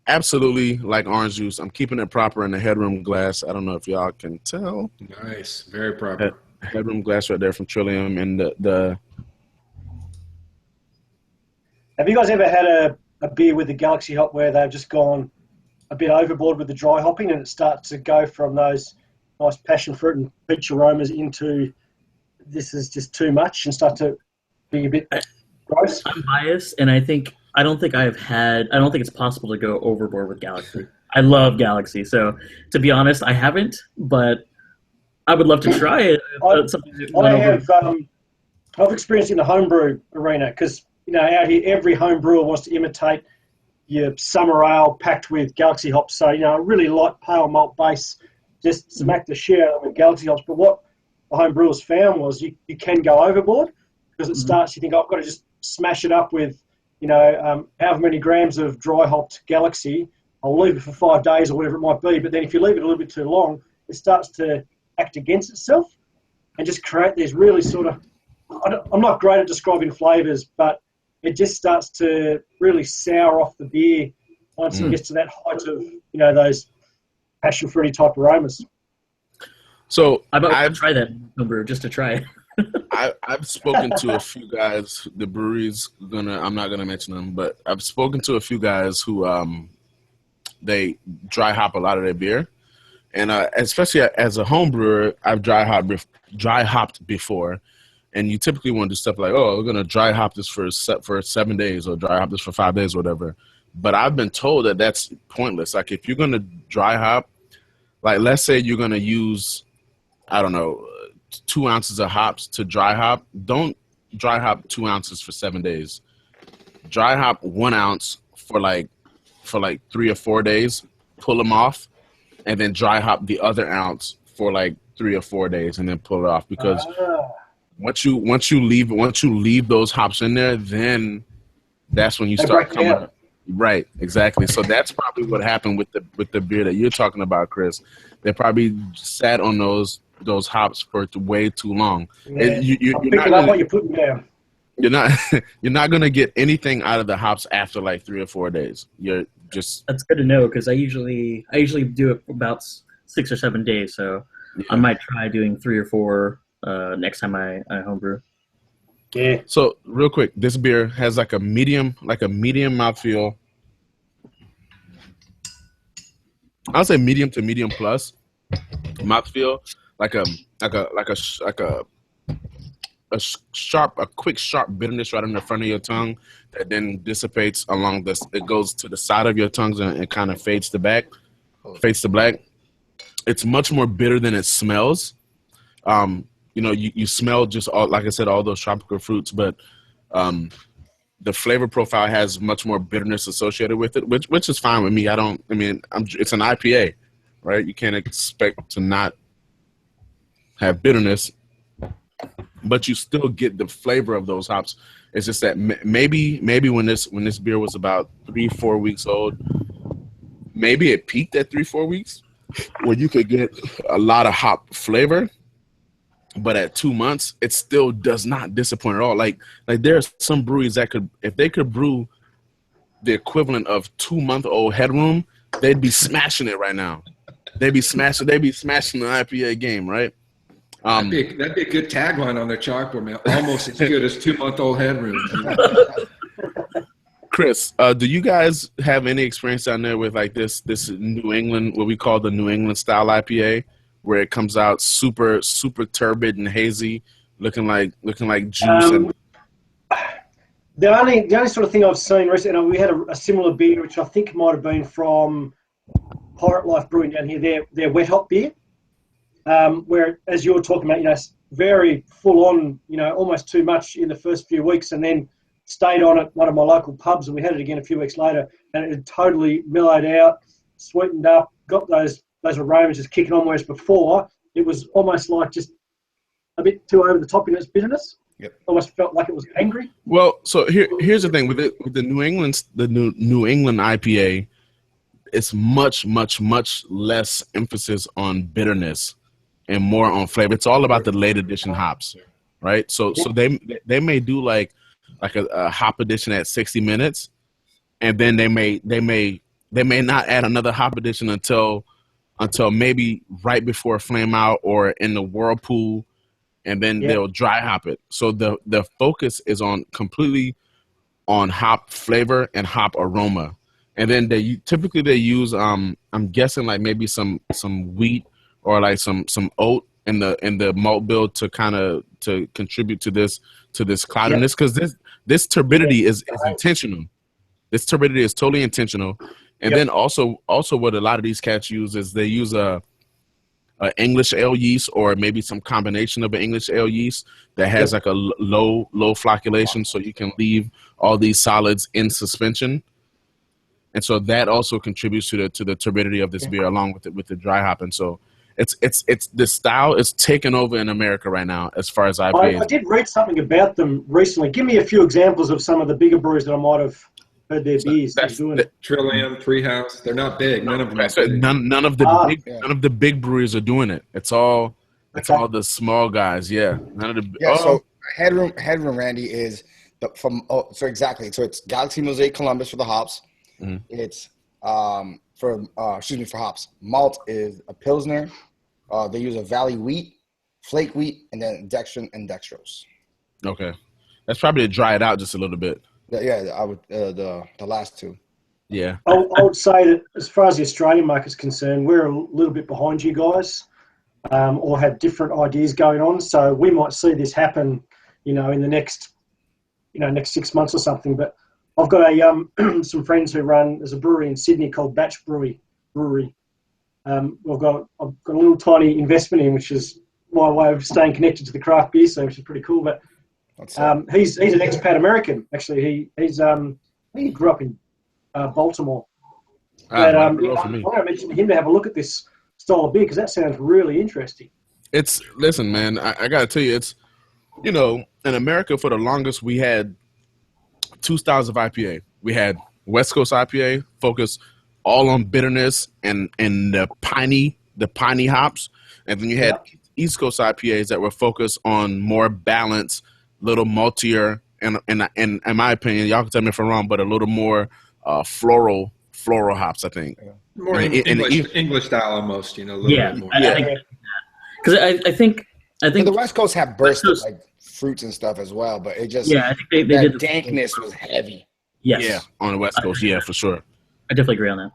absolutely like orange juice. I'm keeping it proper in the headroom glass. I don't know if y'all can tell. Nice, very proper. Headroom glass right there from Trillium, and the. Have you guys ever had a beer with the Galaxy hop where they've just gone a bit overboard with the dry hopping and it starts to go from those nice passion fruit and peach aromas into this is just too much and start to be a bit gross? I'm biased, and I don't think it's possible to go overboard with Galaxy. I love Galaxy, so to be honest, I haven't, but I would love to try it. I've experienced it in the homebrew arena because, out here every home brewer wants to imitate your summer ale packed with Galaxy hops. So, a really light pale malt base, just smack the shit out of it with Galaxy hops. But what the home brewers found was you can go overboard because it starts, you think, I've got to just smash it up with, however many grams of dry hopped Galaxy. I'll leave it for 5 days or whatever it might be. But then if you leave it a little bit too long, it starts to act against itself and just create these really sort of, I'm not great at describing flavors, but it just starts to really sour off the beer once it gets to that height of, those passion fruity type aromas. So I've tried that homebrew just to try it. I've spoken to a few guys. The brewery's I'm not gonna mention them, but I've spoken to a few guys who they dry hop a lot of their beer, and especially as a home brewer, I've dry hopped before. And you typically want to do stuff like, we're going to dry hop this for 7 days or dry hop this for 5 days or whatever. But I've been told that that's pointless. Like if you're going to dry hop, like let's say you're going to use, 2 ounces of hops to dry hop. Don't dry hop 2 ounces for 7 days. Dry hop 1 ounce for 3 or 4 days, pull them off, and then dry hop the other ounce for 3 or 4 days and then pull it off because once you leave those hops in there, then that's when you start coming up. Right, exactly. So that's probably what happened with the beer that you're talking about, Chris. They probably sat on those hops for way too long. Yeah. You're picking up what you're putting down. You're not gonna get anything out of the hops after 3 or 4 days. You're just that's good to know because I usually do it about 6 or 7 days. So I might try doing 3 or 4 next time I homebrew. Yeah. So real quick, this beer has like a medium mouthfeel. I'll say medium to medium plus mouthfeel, like a quick sharp bitterness right on the front of your tongue that then dissipates along this. It goes to the side of your tongues and it kind of fades to black. It's much more bitter than it smells. You smell just all, like I said, all those tropical fruits, but the flavor profile has much more bitterness associated with it, which is fine with me. It's an IPA, right? You can't expect to not have bitterness, but you still get the flavor of those hops. It's just that maybe when this beer was about 3-4 weeks old, maybe it peaked at 3-4 weeks where you could get a lot of hop flavor. But at 2 months, it still does not disappoint at all. Like there's some breweries that could, if they could brew the equivalent of 2-month-old Headroom, they'd be smashing it right now. They'd be smashing the IPA game, right? That'd be a good tagline on their chalkboard, man. Almost as good as 2-month-old Headroom. Chris, do you guys have any experience down there with like this New England, what we call the New England style IPA? Where it comes out super, super turbid and hazy, looking like juice. The only sort of thing I've seen recently, we had a similar beer, which I think might have been from Pirate Life Brewing down here. Their wet hop beer, where as you were talking about, very full on, almost too much in the first few weeks, and then stayed on at one of my local pubs, and we had it again a few weeks later, and it had totally mellowed out, sweetened up, got those aromas just kicking on, whereas before it was almost like just a bit too over the top in its bitterness. Yep. Almost felt like it was angry. Well, so here's the thing with the New England IPA, it's much, much, much less emphasis on bitterness and more on flavor. It's all about the late edition hops, right? So they may do like a hop edition at 60 minutes, and then they may not add another hop edition until maybe right before Flame Out or in the Whirlpool, and then they'll dry hop it. So the focus is completely on hop flavor and hop aroma. And then they typically use I'm guessing like maybe some wheat or like some oat in the malt bill to contribute to this cloudiness, because this turbidity is intentional. This turbidity is totally intentional. And then also what a lot of these cats use is they use a English ale yeast, or maybe some combination of an English ale yeast that has like a low flocculation, so you can leave all these solids in suspension. And so that also contributes to the turbidity of this beer, along with the dry hop. And so it's the style is taking over in America right now as far as IPAs. I did read something about them recently. Give me a few examples of some of the bigger breweries that I might have heard their beers doing it. Trillium, Treehouse, they're not big. None of them. None of the big breweries are doing it. It's all the small guys. Yeah. None of the So Headroom Randy is so it's Galaxy Mosaic Columbus for the hops. Mm-hmm. It's for hops. Malt is a Pilsner. They use a Valley wheat, flake wheat, and then dextrin and dextrose. Okay, that's probably to dry it out just a little bit. Yeah, I would the last two. Yeah, I would say that as far as the Australian market's concerned, we're a little bit behind you guys, or have different ideas going on. So we might see this happen, in the next 6 months or something. But I've got some friends who there's a brewery in Sydney called Batch Brewery. I've got a little tiny investment in, which is my way of staying connected to the craft beer scene, which is pretty cool. But he's an expat American, actually. He grew up in Baltimore. But I'm going to mention him to have a look at this style of beer, because that sounds really interesting. Listen, man, I got to tell you, it's, in America for the longest, we had two styles of IPA. We had West Coast IPA, focused all on bitterness and the piney hops. And then you had East Coast IPAs that were focused on more balanced, little maltier, and in my opinion, y'all can tell me if I'm wrong, but a little more floral hops, I think. More English style almost, a little bit more. I think because I think the West Coast have burst of like fruits and stuff as well, but it just I think they did dankness was heavy. Yes. Yeah, on the West Coast, for sure. I definitely agree on that.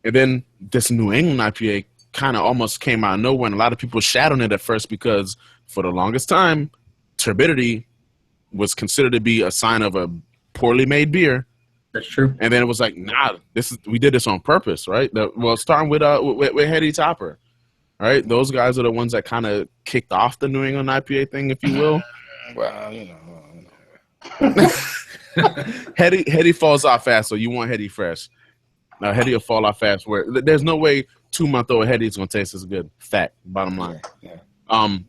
And then this New England IPA kind of almost came out of nowhere, and a lot of people shat on it at first because for the longest time, turbidity was considered to be a sign of a poorly made beer. That's true. And then it was like, nah, we did this on purpose, right? Starting with Heady Topper, right? Those guys are the ones that kind of kicked off the New England IPA thing, if you will. Well, Heady falls off fast, so you want Heady fresh. Now Heady will fall off fast. Where there's no way 2-month-old Heady is gonna taste as good. Fact, bottom line. Yeah. Now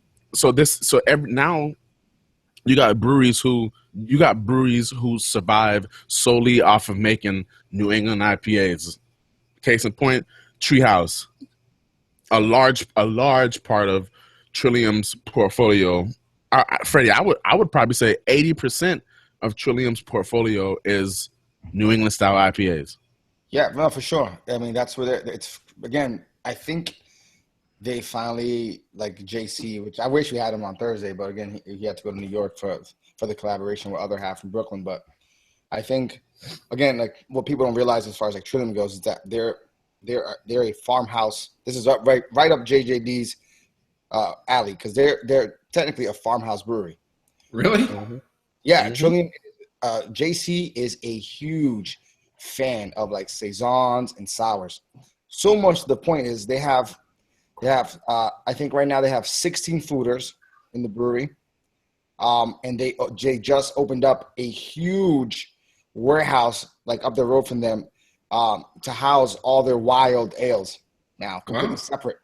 you got breweries who survive solely off of making New England IPAs. Case in point, Treehouse. A large part of Trillium's portfolio. Freddie, I would probably say 80% of Trillium's portfolio is New England style IPAs. Yeah, no, for sure. I mean, that's where it's again. I think they finally like JC, which I wish we had him on Thursday, but again, he had to go to New York for the collaboration with other half from Brooklyn. But I think again, like what people don't realize as far as like Trillium goes is that they're a farmhouse. This is right up JJD's alley because they're technically a farmhouse brewery. Really? Mm-hmm. Yeah, Trillium. JC is a huge fan of like saisons and sours. So much to the point is they have I think right now they have 16 fooders in the brewery, and they just opened up a huge warehouse like up the road from them to house all their wild ales now, completely separate,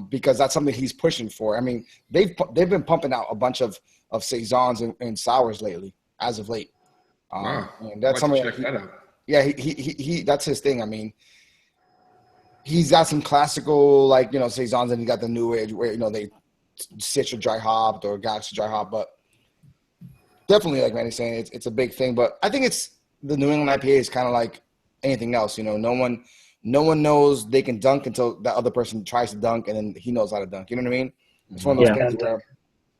because that's something he's pushing for. I mean, they've been pumping out a bunch of saisons and sours lately, as of late. And that's something check that out. Yeah, he that's his thing. I mean, he's got some classical like saisons, and he got the new age where they citra dry hopped or galaxy dry hop, but definitely like Manny's saying, it's a big thing. But I think it's the New England IPA is kind of like anything else. No one knows they can dunk until that other person tries to dunk, and then he knows how to dunk. You know what I mean? It's one of those things where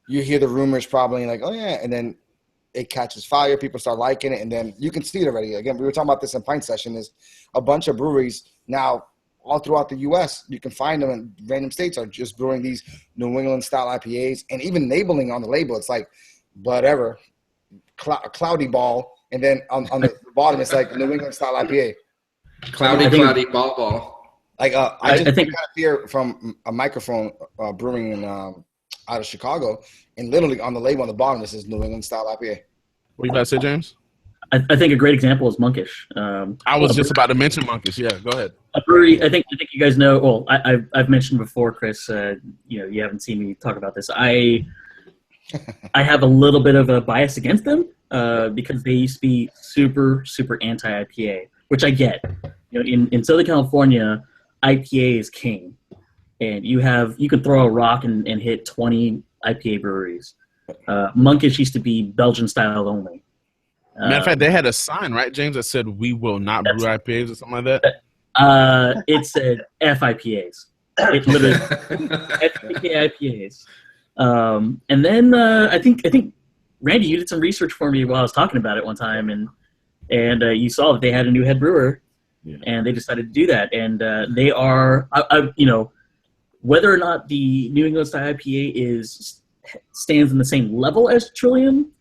you hear the rumors probably like, oh yeah, and then it catches fire, people start liking it, and then you can see it already. Again, we were talking about this in Pint Session, is a bunch of breweries now all throughout the U.S., you can find them in random states are just brewing these New England-style IPAs, and even labeling on the label, it's like whatever, cloudy ball, and then on the bottom, it's like New England-style IPA. Cloudy ball. Like I think got here from a microphone brewing out of Chicago, and literally on the label on the bottom it says New England style IPA. What you about to say, James? I think a great example is Monkish. I was just about to mention Monkish. Yeah, go ahead. A brewery. I think you guys know. Well, I've mentioned before, Chris. You haven't seen me talk about this. I have a little bit of a bias against them because they used to be super anti IPA, which I get. In Southern California, IPA is king. And you can throw a rock and hit 20 IPA breweries. Monkish used to be Belgian style only. Matter of fact, they had a sign, right, James, that said "We will not brew IPAs" or something like that. It said F IPAs. It literally FPK IPAs. And then I think Randy, you did some research for me while I was talking about it one time, and you saw that they had a new head brewer, and they decided to do that, and they are whether or not the New England style IPA stands in the same level as Trillium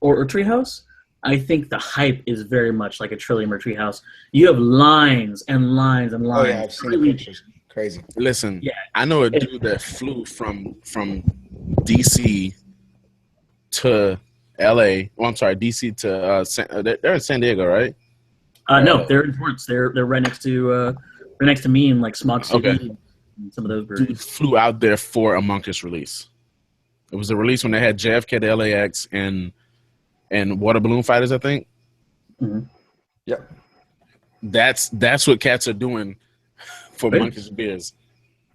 or Treehouse, I think the hype is very much like a Trillium or Treehouse. You have lines and lines and lines. Oh yeah, I've seen the pictures. Crazy. Listen, I know a dude that flew from DC to LA. Well, I'm sorry, DC to they're in San Diego, right? No, they're in Torrance. They're right next to me in like Smog City. Okay. Some of those breweries. Dude flew out there for a Monkish release. It was a release when they had JFK to LAX and Water Balloon Fighters, I think. Mm-hmm. Yep. That's what cats are doing for Monkish beers.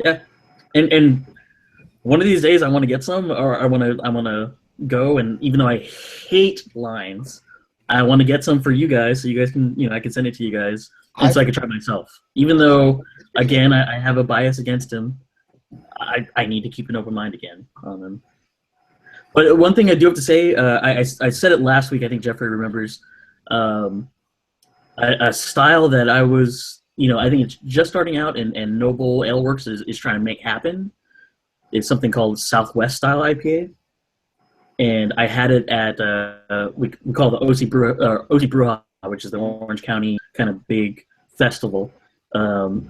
Yeah, and one of these days I want to get some, or I want to go, and even though I hate lines, I want to get some for you guys, so you guys can I can send it to you guys. and so I could try myself. Even though, again, I have a bias against him, I need to keep an open mind again on him. But one thing I do have to say, I said it last week. I think Jeffrey remembers. A style that I was, I think it's just starting out, and Noble Ale Works is trying to make happen, is something called Southwest style IPA. And I had it at we call it the OC Brewha, which is the Orange County kind of big festival. And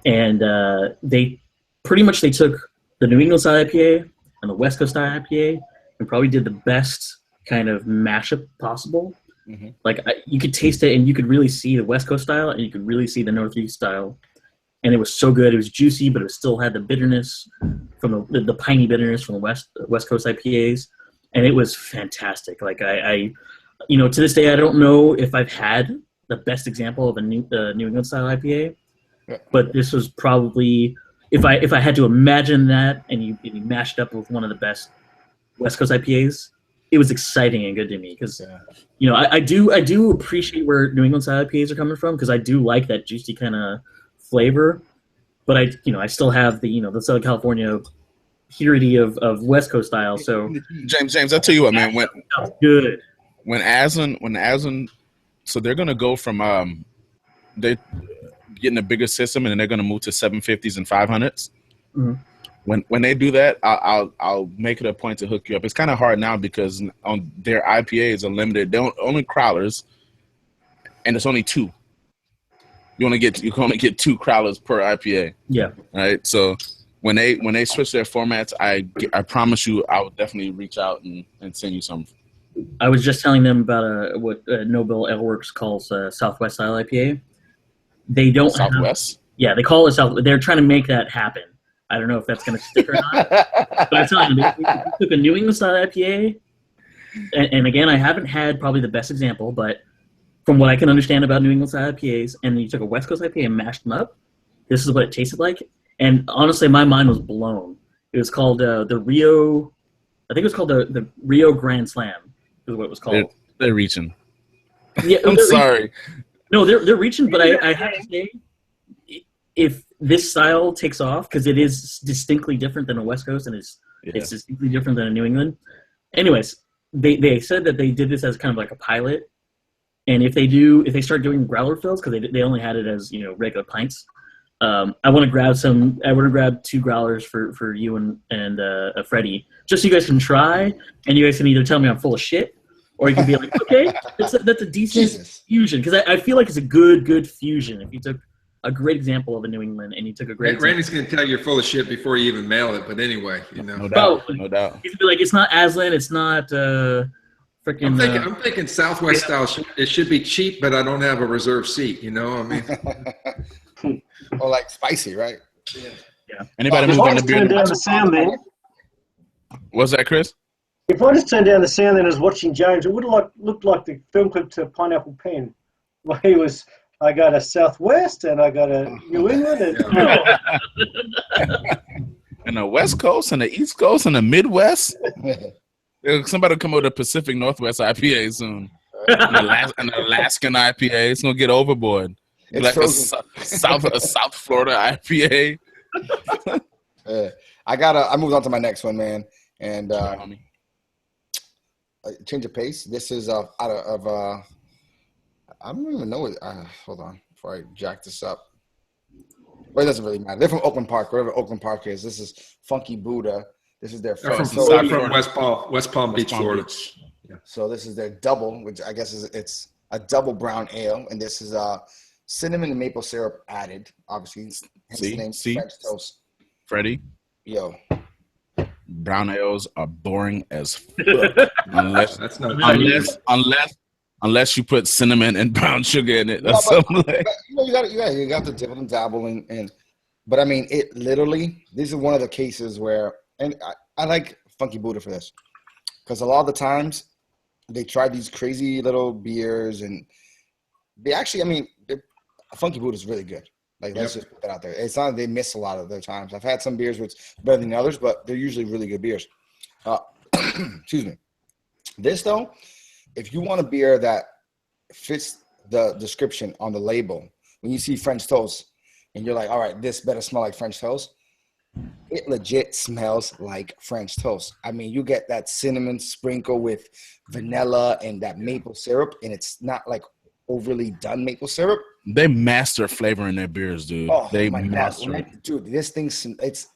they took the New England style IPA and the West Coast style IPA and probably did the best kind of mashup possible. Mm-hmm. Like you could taste it, and you could really see the West Coast style, and you could really see the Northeast style, and it was so good. It was juicy, but it still had the bitterness from the piney bitterness from the West Coast IPAs, and it was fantastic. Like I to this day, I don't know if I've had the best example of a New England style IPA, but this was probably, if I had to imagine that, and you mashed up with one of the best West Coast IPAs. It was exciting and good to me because, I do appreciate where New England style IPAs are coming from because I do like that juicy kind of flavor, but I still have the Southern California purity of West Coast style. So James, I tell you what, man, good when Aslan, so they're gonna go from they're getting a bigger system and then they're gonna move to 750s and 500s. Mm-hmm. When they do that, I'll make it a point to hook you up. It's kind of hard now because on their IPAs are limited. They don't only crowlers, and it's only 2. You can only get 2 crowlers per IPA. Yeah. Right. So when they switch their formats, I promise you, I will definitely reach out and send you some. I was just telling them about what Noble Ale Works calls Southwest style IPA. They don't Southwest. They call it South. They're trying to make that happen. I don't know if that's going to stick or not. But I'm telling you, we took a New England style IPA, and again, I haven't had probably the best example, but from what I can understand about New England style IPAs, and you took a West Coast IPA and mashed them up, this is what it tasted like. And honestly, my mind was blown. It was called the Rio, I think it was called the Rio Grand Slam, is what it was called. They're reaching. Yeah, I'm sorry. No, they're reaching, but I have to say, if this style takes off, because it is distinctly different than a West Coast, and it's distinctly different than a New England. Anyways, they said that they did this as kind of like a pilot, and if they start doing growler fills, because they only had it as regular pints. I want to grab 2 growlers for you and Freddie, just so you guys can try, and you guys can either tell me I'm full of shit, or you can be like, okay, that's a decent fusion, because I feel like it's a good fusion. If you took a great example of a New England, and you took a great. Randy's going to tell you you're full of shit before you even mail it. But anyway, no doubt. He's gonna be like, it's not Aslan, it's not freaking. I'm thinking Southwest style. It should be cheap, but I don't have a reserved seat. I mean, or like spicy, right? Yeah. Anybody move on the beer? Down the sound then. What's that, Chris? If I just turned down the sound then as watching James, it would have looked like the film clip to Pineapple Pen, where he was. I got a Southwest and I got a New England and the West Coast and the East Coast and the Midwest. Somebody will come up with a Pacific Northwest IPA soon. An Alaskan IPA. It's gonna get overboard. It's like a South Florida IPA. I moved on to my next one, man, and change of pace. This is out of I don't even know it. Hold on before I jack this up. Well, it doesn't really matter. They're from Oakland Park, wherever Oakland Park is. This is Funky Buddha. This is their first. They're from West Palm Beach, Florida. Yeah. So this is their double, which I guess it's a double brown ale, and this is cinnamon and maple syrup added. Obviously, hence the name French toast. Freddie. Yo. Brown ales are boring as fuck unless you put cinnamon and brown sugar in it. That's something like. You got to dibble and dabble and. But I mean, it literally. This is one of the cases where, and I like Funky Buddha for this, because a lot of the times they try these crazy little beers, and they actually, I mean, Funky Buddha is really good. Like, let's just put that out there. It's not they miss a lot of their times. I've had some beers which better than others, but they're usually really good beers. Excuse me. This though, if you want a beer that fits the description on the label, when you see French toast and you're like, all right, this better smell like French toast. It legit smells like French toast. I mean, you get that cinnamon sprinkle with vanilla and that maple syrup, and it's not like overly done maple syrup. They master flavor in their beers, dude. Oh, they my master God. it. Dude, this thing, it's,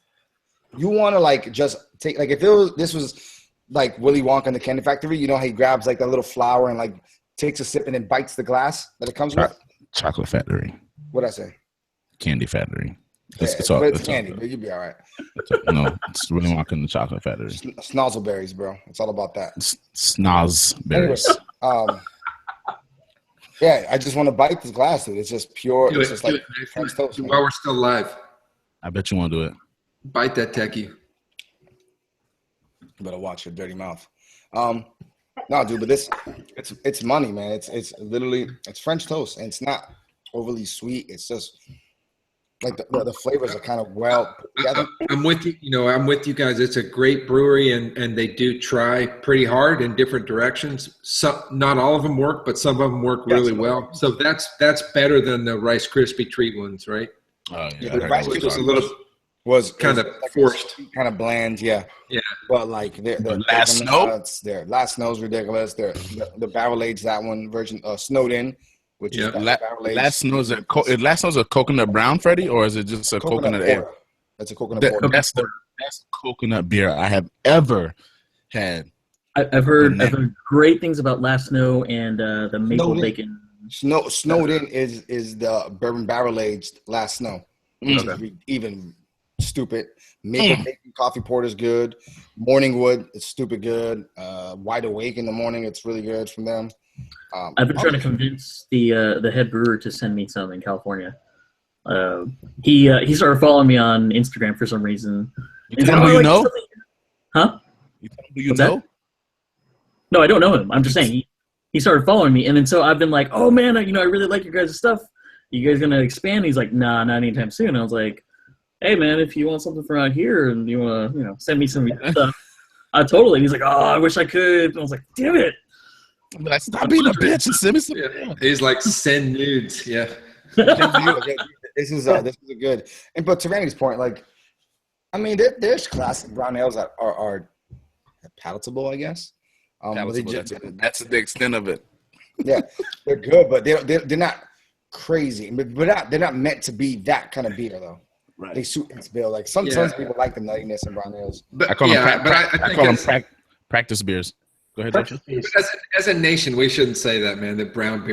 you want to like just take, like if this was like Willy Wonka in the Candy Factory, you know how he grabs like that little flower and like takes a sip and then bites the glass that it comes with? Chocolate Factory. What'd I say? Candy Factory. It's candy, but you'll be all right. No, it's really Wonka in the Chocolate Factory. Snozzleberries, bro. It's all about that. Snozberries. Yeah, I just want to bite this glass, dude. It's just pure. It's just like French toast. While we're still live, I bet you want to do it. bite that techie. You better watch your dirty mouth. No, dude, but this, it's money, man. It's literally, it's French toast, and it's not overly sweet. It's just like the flavors are kind of well together. I'm with you. You know, I'm with you guys. It's a great brewery, and they do try pretty hard in different directions. Some, not all of them work, but some of them work really well. So that's better than the Rice Krispie treat ones, right? Oh Yeah, the Rice Which Krispie was a little was kind of like forced, kind of bland, yeah. Yeah. But like their Last Snow, their Last Snow's ridiculous. The barrel aged that one version, Snowed In, which is barrel aged. Last Snow's a coconut brown, Freddie, or is it just a coconut ale? That's a coconut porter. That's the best coconut beer I have ever had. I've heard great things about Last Snow and the maple bacon. Snowed In is the bourbon barrel aged Last Snow, which is even stupid. Maple bacon coffee porter is good. Morning Wood is stupid good. Wide Awake in the morning, it's really good from them. I've been trying to convince the head brewer to send me some in California. He started following me on Instagram for some reason. You tell him who you know? Huh? Do you know? No, I don't know him. I'm just saying he started following me, and then so I've been like, oh man, I really like your guys' stuff. You guys gonna expand? He's like, nah, not anytime soon. I was like, hey man, if you want something from out here and you wanna send me some stuff, totally. And he's like, oh, I wish I could. And I was like, damn it. Like, stop being a bitch and send me some. Yeah. He's like, send nudes. Yeah. This is a good. And but to Randy's point, like, I mean, there's classic brown ales that are palatable, I guess. That's the extent of it. Yeah, they're good, but they're not crazy. But they're not meant to be that kind of beer, though. Right. They suit its bill. Like some people like the nuttiness in brown ales. I call them practice beers. Go ahead, Joshua. As a nation, we shouldn't say that, man. That brown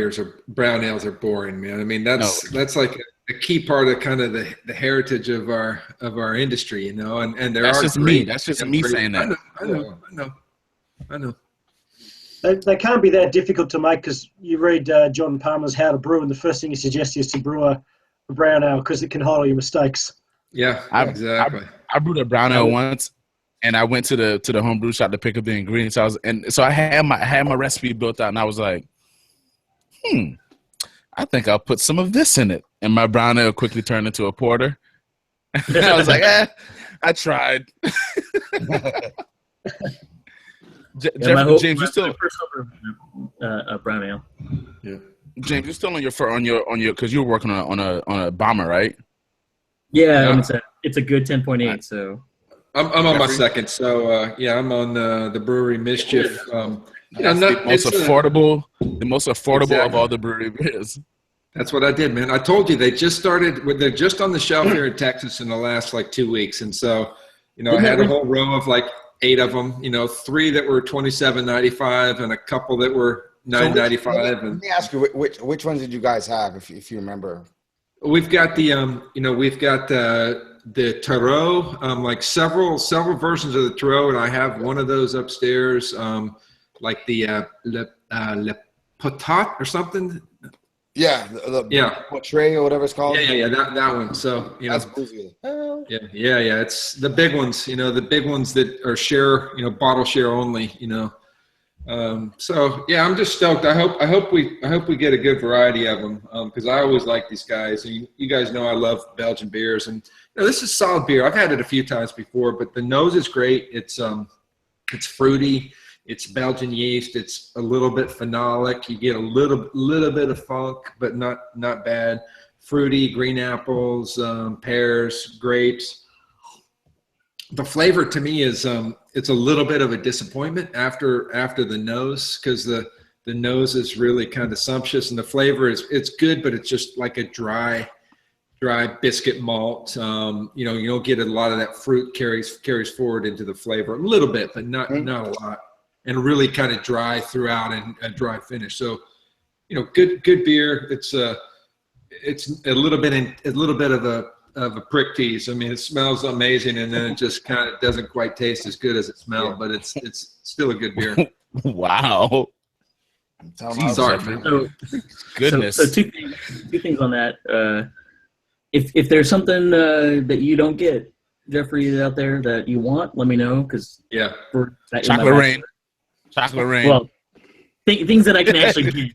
ales are boring, man. I mean, that's like a key part of kind of the heritage of our industry, And there that's are just me. That's just me saying that. I know. They can't be that difficult to make because you read John Palmer's How to Brew, and the first thing he suggests is to brew a brown ale because it can hide all your mistakes. Yeah, exactly. I brewed a brown ale once, and I went to the homebrew shop to pick up the ingredients. So I had my recipe built out, and I was like, I think I'll put some of this in it, and my brown ale quickly turned into a porter. And I was like, I tried. James, you still brown ale. Yeah. James, you're still on your because you were working on a bomber, right? Yeah, and it's a good 10.8. So I'm on my second. So I'm on the brewery Mischief. The most affordable exactly. Of all the brewery beers. That's what I did, man. I told you they just started. They're just on the shelf here in Texas in the last 2 weeks, and so I had a whole row of 8 of them. 3 that were $27.95 and a couple that were $9.95. Let me ask you, which ones did you guys have, if you remember? We've got the Tarot, several versions of the Tarot, and I have one of those upstairs, like the Le Potat or something. Yeah, the Portrait or whatever it's called. Yeah, that one. So that's boozy. Yeah. It's the big ones. The big ones that are share, bottle share only. So yeah, I'm just stoked. I hope we get a good variety of them because I always like these guys. And you guys know I love Belgian beers, and this is solid beer. I've had it a few times before, but the nose is great. It's fruity. It's Belgian yeast. It's a little bit phenolic. You get a little bit of funk, but not bad. fruity, green apples, pears, grapes. The flavor to me is it's a little bit of a disappointment after the nose, because the nose is really kind of sumptuous, and the flavor it's good, but it's just like a dry biscuit malt. You don't get a lot of that fruit carries forward into the flavor a little bit, but not a lot, and really kind of dry throughout and a dry finish. So, good beer. It's a little bit of a prick tease. I mean, it smells amazing, and then it just kind of doesn't quite taste as good as it smelled, but it's still a good beer. Wow. Sorry, man. So, Goodness. So two things on that. If there's something that you don't get, Jeffrey, out there that you want, let me know, because Chocolate rain. Well, things that I can actually get.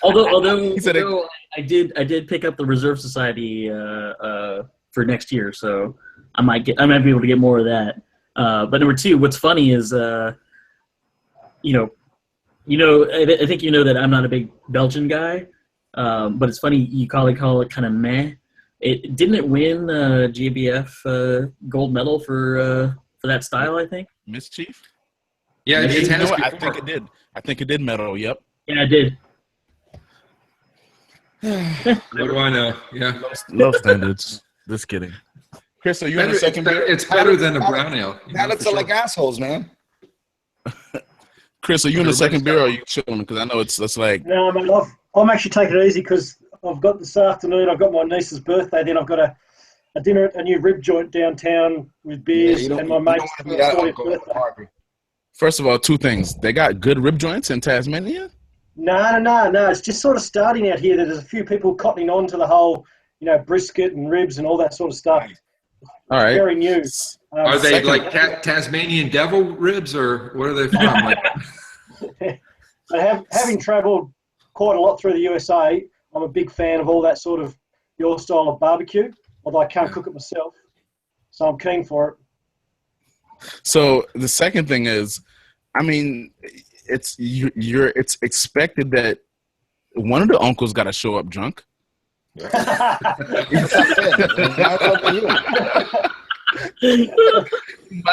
Although I did pick up the Reserve Society for next year, so I might be able to get more of that. But number two, what's funny is I think you know that I'm not a big Belgian guy, but it's funny you call it kind of meh. Didn't it win GBF gold medal for that style? I think Mischief. Yeah, it has. I think it did. I think it did medal. Yep. Yeah, I did. What do I know? Yeah. Low standards. Just kidding. Chris, are you in the second beer? It's better than a brown ale. Palates are like assholes, man. Chris, are you in the second beer, or are you chilling? Because I know it's like. No, mate, I'm actually taking it easy because I've got this afternoon. I've got my niece's birthday. Then I've got a dinner at a new rib joint downtown with beers and my mate's 40th birthday. First of all, two things. They got good rib joints in Tasmania? No. It's just sort of starting out here. There's a few people cottoning on to the whole, brisket and ribs and all that sort of stuff. All right. Very new. Are they like Tasmanian devil ribs, or what are they from? Having travelled quite a lot through the USA, I'm a big fan of all that sort of your style of barbecue, although I can't cook it myself. So I'm keen for it. So the second thing is, I mean, it's expected that one of the uncles got to show up drunk. Might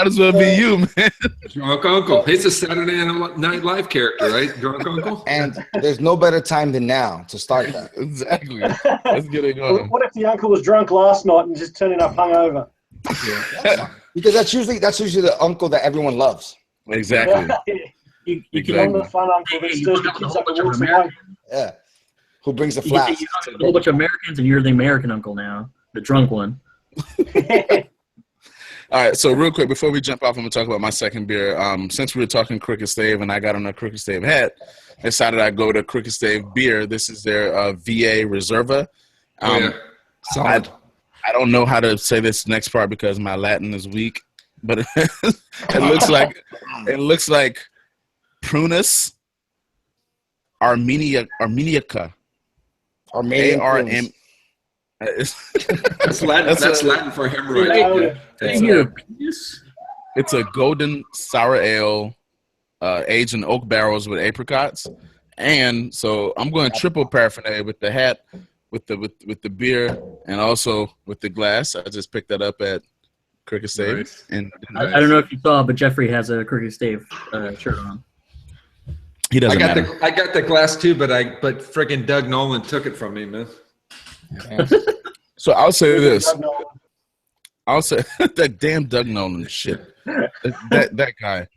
as well be you, man. Drunk uncle. He's a Saturday Night Live character, right? Drunk uncle. And there's no better time than now to start that. Exactly. Let's get it going. What if the uncle was drunk last night and just turning up hungover? Yeah. Because that's usually the uncle that everyone loves. Exactly. You can have the fun uncle that stirs the kids up and walks away. Yeah. Who brings the flask? You got a whole bunch of Americans, and you're the American uncle now, the drunk one. All right, so real quick, before we jump off, I'm going to talk about my second beer. Since we were talking Crooked Stave and I got on a Crooked Stave hat, I decided I'd go to Crooked Stave beer. This is their VA Reserva. Solid. I don't know how to say this next part because my Latin is weak, but it looks like Prunus armeniaca. Armenian. That's Latin. That's Latin for hemorrhoid. It's a golden sour ale, aged in oak barrels with apricots, and so I'm going triple paraphernalia with the hat, with the beer, and also with the glass. I just picked that up at Crooked Stave. Nice. And I don't know if you saw, but Jeffrey has a Crooked Stave shirt on. He doesn't. I got the glass too, but friggin' Doug Nolan took it from me, man. So I'll say this. I'll say that damn Doug Nolan shit. that guy.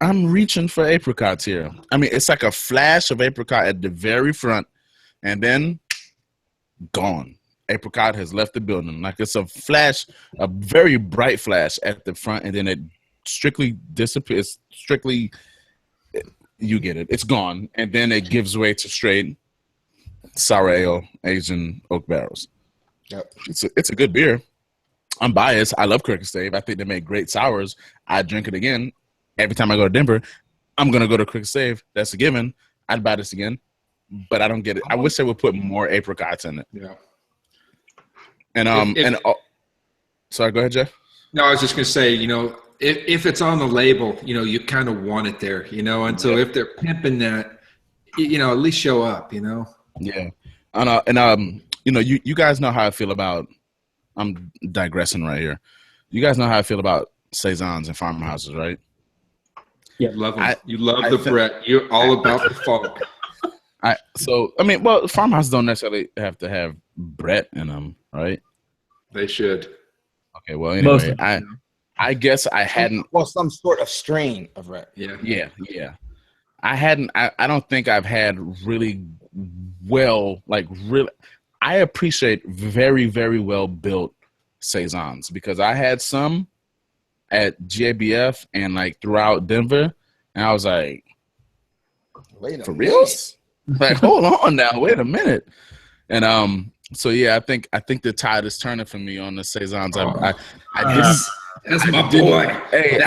I'm reaching for apricots here. I mean, it's like a flash of apricot at the very front, and then gone. Apricot has left the building. Like it's a flash, a very bright flash at the front, and then it strictly disappears. Strictly, you get it. It's gone, and then it gives way to straight sour ale, aged in oak barrels. Yep. It's a good beer. I'm biased. I love Crooked Stave. I think they make great sours. I drink it again. Every time I go to Denver, I'm going to go to Crooked Stave. That's a given. I'd buy this again, but I don't get it. I wish they would put more apricots in it. Yeah. And sorry, go ahead, Jeff. No, I was just going to say, if it's on the label, you kind of want it there, and so if they're pimping that, at least show up. Yeah, and you guys know how I feel about. I'm digressing right here. You guys know how I feel about saisons and farmhouses, right? Yeah, love them. You love the Brett. You're all about the funk. Farmhouses don't necessarily have to have Brett in them, right? They should. Okay, well, anyway, I guess I hadn't. Well, some sort of strain of Brett. Yeah. I hadn't. I don't think I've had really well, really. I appreciate very, very well built saisons because I had some at GABF and throughout Denver, and I was like, for real? Hold on now, wait a minute. And so yeah, I think the tide is turning for me on the saisons. That's my boy. Hey,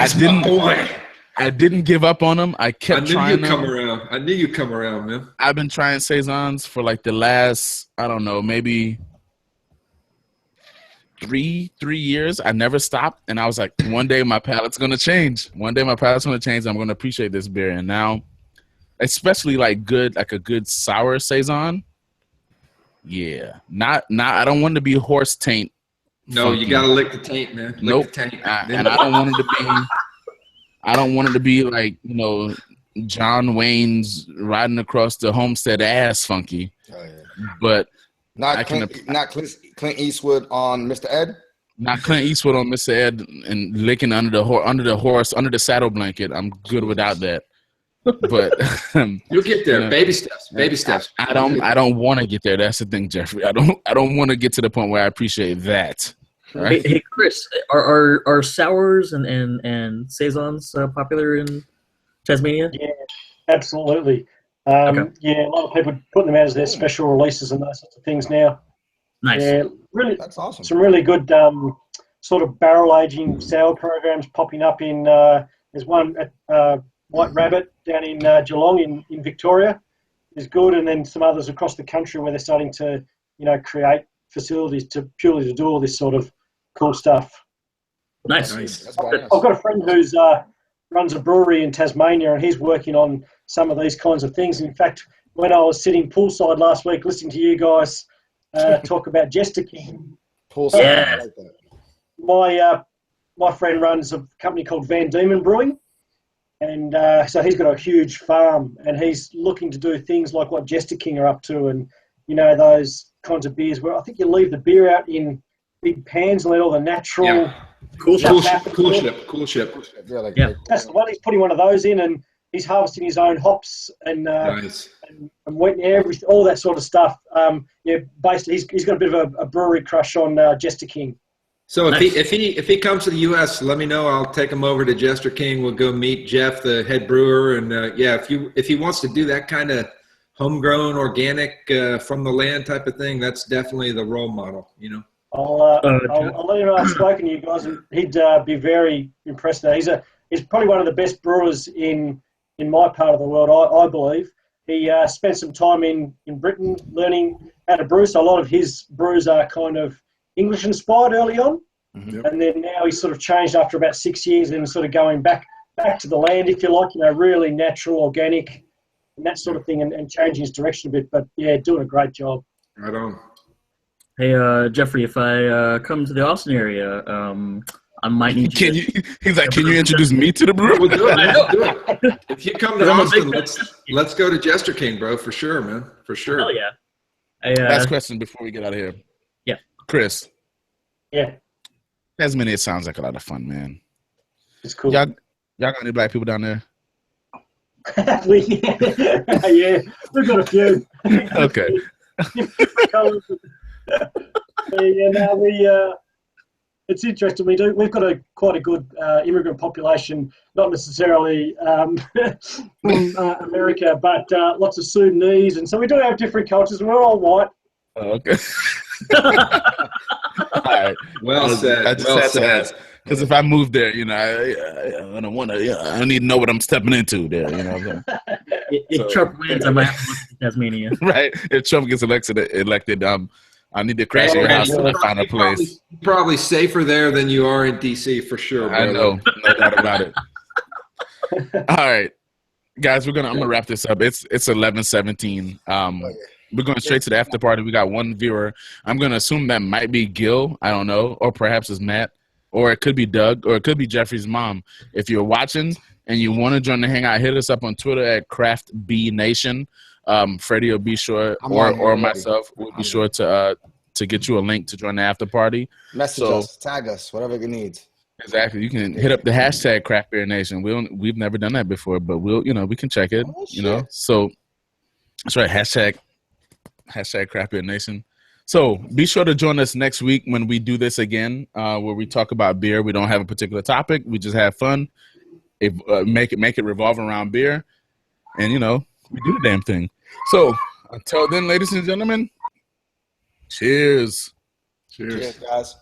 I didn't give up on them. I kept trying them. I knew you'd come around, man. I've been trying saisons for the last, I don't know, maybe three years. I never stopped, and I was like, one day my palate's gonna change. I'm gonna appreciate this beer, and now, especially a good sour saison. Yeah, not. I don't want to be horse taint. No, funky. You gotta lick the taint, man. Lick the taint. And I don't want it to be. I don't want it to be John Wayne's riding across the homestead ass funky. Oh, yeah. But not Clint Eastwood on Mr. Ed. Not Clint Eastwood on Mr. Ed and licking under the saddle blanket. I'm good without that. But you'll get there. Baby steps. I don't want to get there. That's the thing, Jeffrey. I don't want to get to the point where I appreciate that. Right? Hey, Chris, are sours and saisons popular in Tasmania? Yeah, absolutely. Okay. Yeah, a lot of people putting them out as their special releases and those sorts of things now. Nice. Yeah, really, that's awesome. Some really good sort of barrel aging sour programs popping up in. There's one at White Rabbit down in Geelong in Victoria is good, and then some others across the country where they're starting to create facilities purely to do all this sort of cool stuff. Nice. I've got a friend who's runs a brewery in Tasmania, and he's working on some of these kinds of things. In fact, when I was sitting poolside last week listening to you guys talk about Jester King, poolside, I like that. My friend runs a company called Van Diemen Brewing, and so he's got a huge farm, and he's looking to do things like what Jester King are up to, and those kinds of beers where I think you leave the beer out in big pans and let all the natural cool ship. Yeah, that's the one. He's putting one of those in, and he's harvesting his own hops and nice. and wet everything, all that sort of stuff. Basically, he's got a bit of a brewery crush on Jester King. So if he comes to the U.S., let me know. I'll take him over to Jester King. We'll go meet Jeff, the head brewer, and if he wants to do that kind of homegrown, organic, from the land type of thing, that's definitely the role model. I'll let you know I've spoken to you guys, and he'd be very impressed with that. He's probably one of the best brewers in my part of the world, I believe. He spent some time in Britain learning how to brew, so a lot of his brews are kind of English-inspired early on, and then now he's sort of changed after about 6 years and sort of going back to the land, if you like, really natural, organic, and that sort of thing, and changing his direction a bit. But, yeah, doing a great job. Right on. Hey, Jeffrey, if I come to the Austin area, I might need you. He's like, can you introduce me to the brewer? We'll do it. If you come to Austin, let's go to Jester King, bro, for sure, man. For sure. Hell yeah. Last question before we get out of here. Yeah. Chris. Yeah. Tasmania sounds like a lot of fun, man. It's cool. Y'all got any black people down there? Yeah, we've got a few. Okay. It's interesting. We've got quite a good immigrant population, not necessarily from America, but lots of Sudanese, and so we do have different cultures, and we're all white. Oh, okay. All right. Well said. I just had to ask. Because if I move there, I don't want to. I don't need to know what I'm stepping into there. If Trump wins, I might have to look at Tasmania. Right. If Trump gets elected, I need to crash your house and find a place. Probably safer there than you are in D.C. for sure. Brother. I know, no doubt about it. All right. Guys, I'm gonna wrap this up. It's 11:17. We're going straight to the after party. We got one viewer. I'm gonna assume that might be Gil. I don't know, or perhaps it's Matt, or it could be Doug, or it could be Jeffrey's mom. If you're watching and you want to join the hangout, hit us up on Twitter at CraftBNation. Freddie will be sure, or myself will be sure to get you a link to join the after party. Message us, tag us, whatever you need. Exactly. You can hit up the hashtag Craft Beer Nation. We've never done that before, but we can check it. So that's right. Hashtag Craft Beer Nation. So be sure to join us next week when we do this again, where we talk about beer. We don't have a particular topic. We just have fun. Make it revolve around beer, and we do the damn thing. So until then, ladies and gentlemen, cheers. Cheers, guys.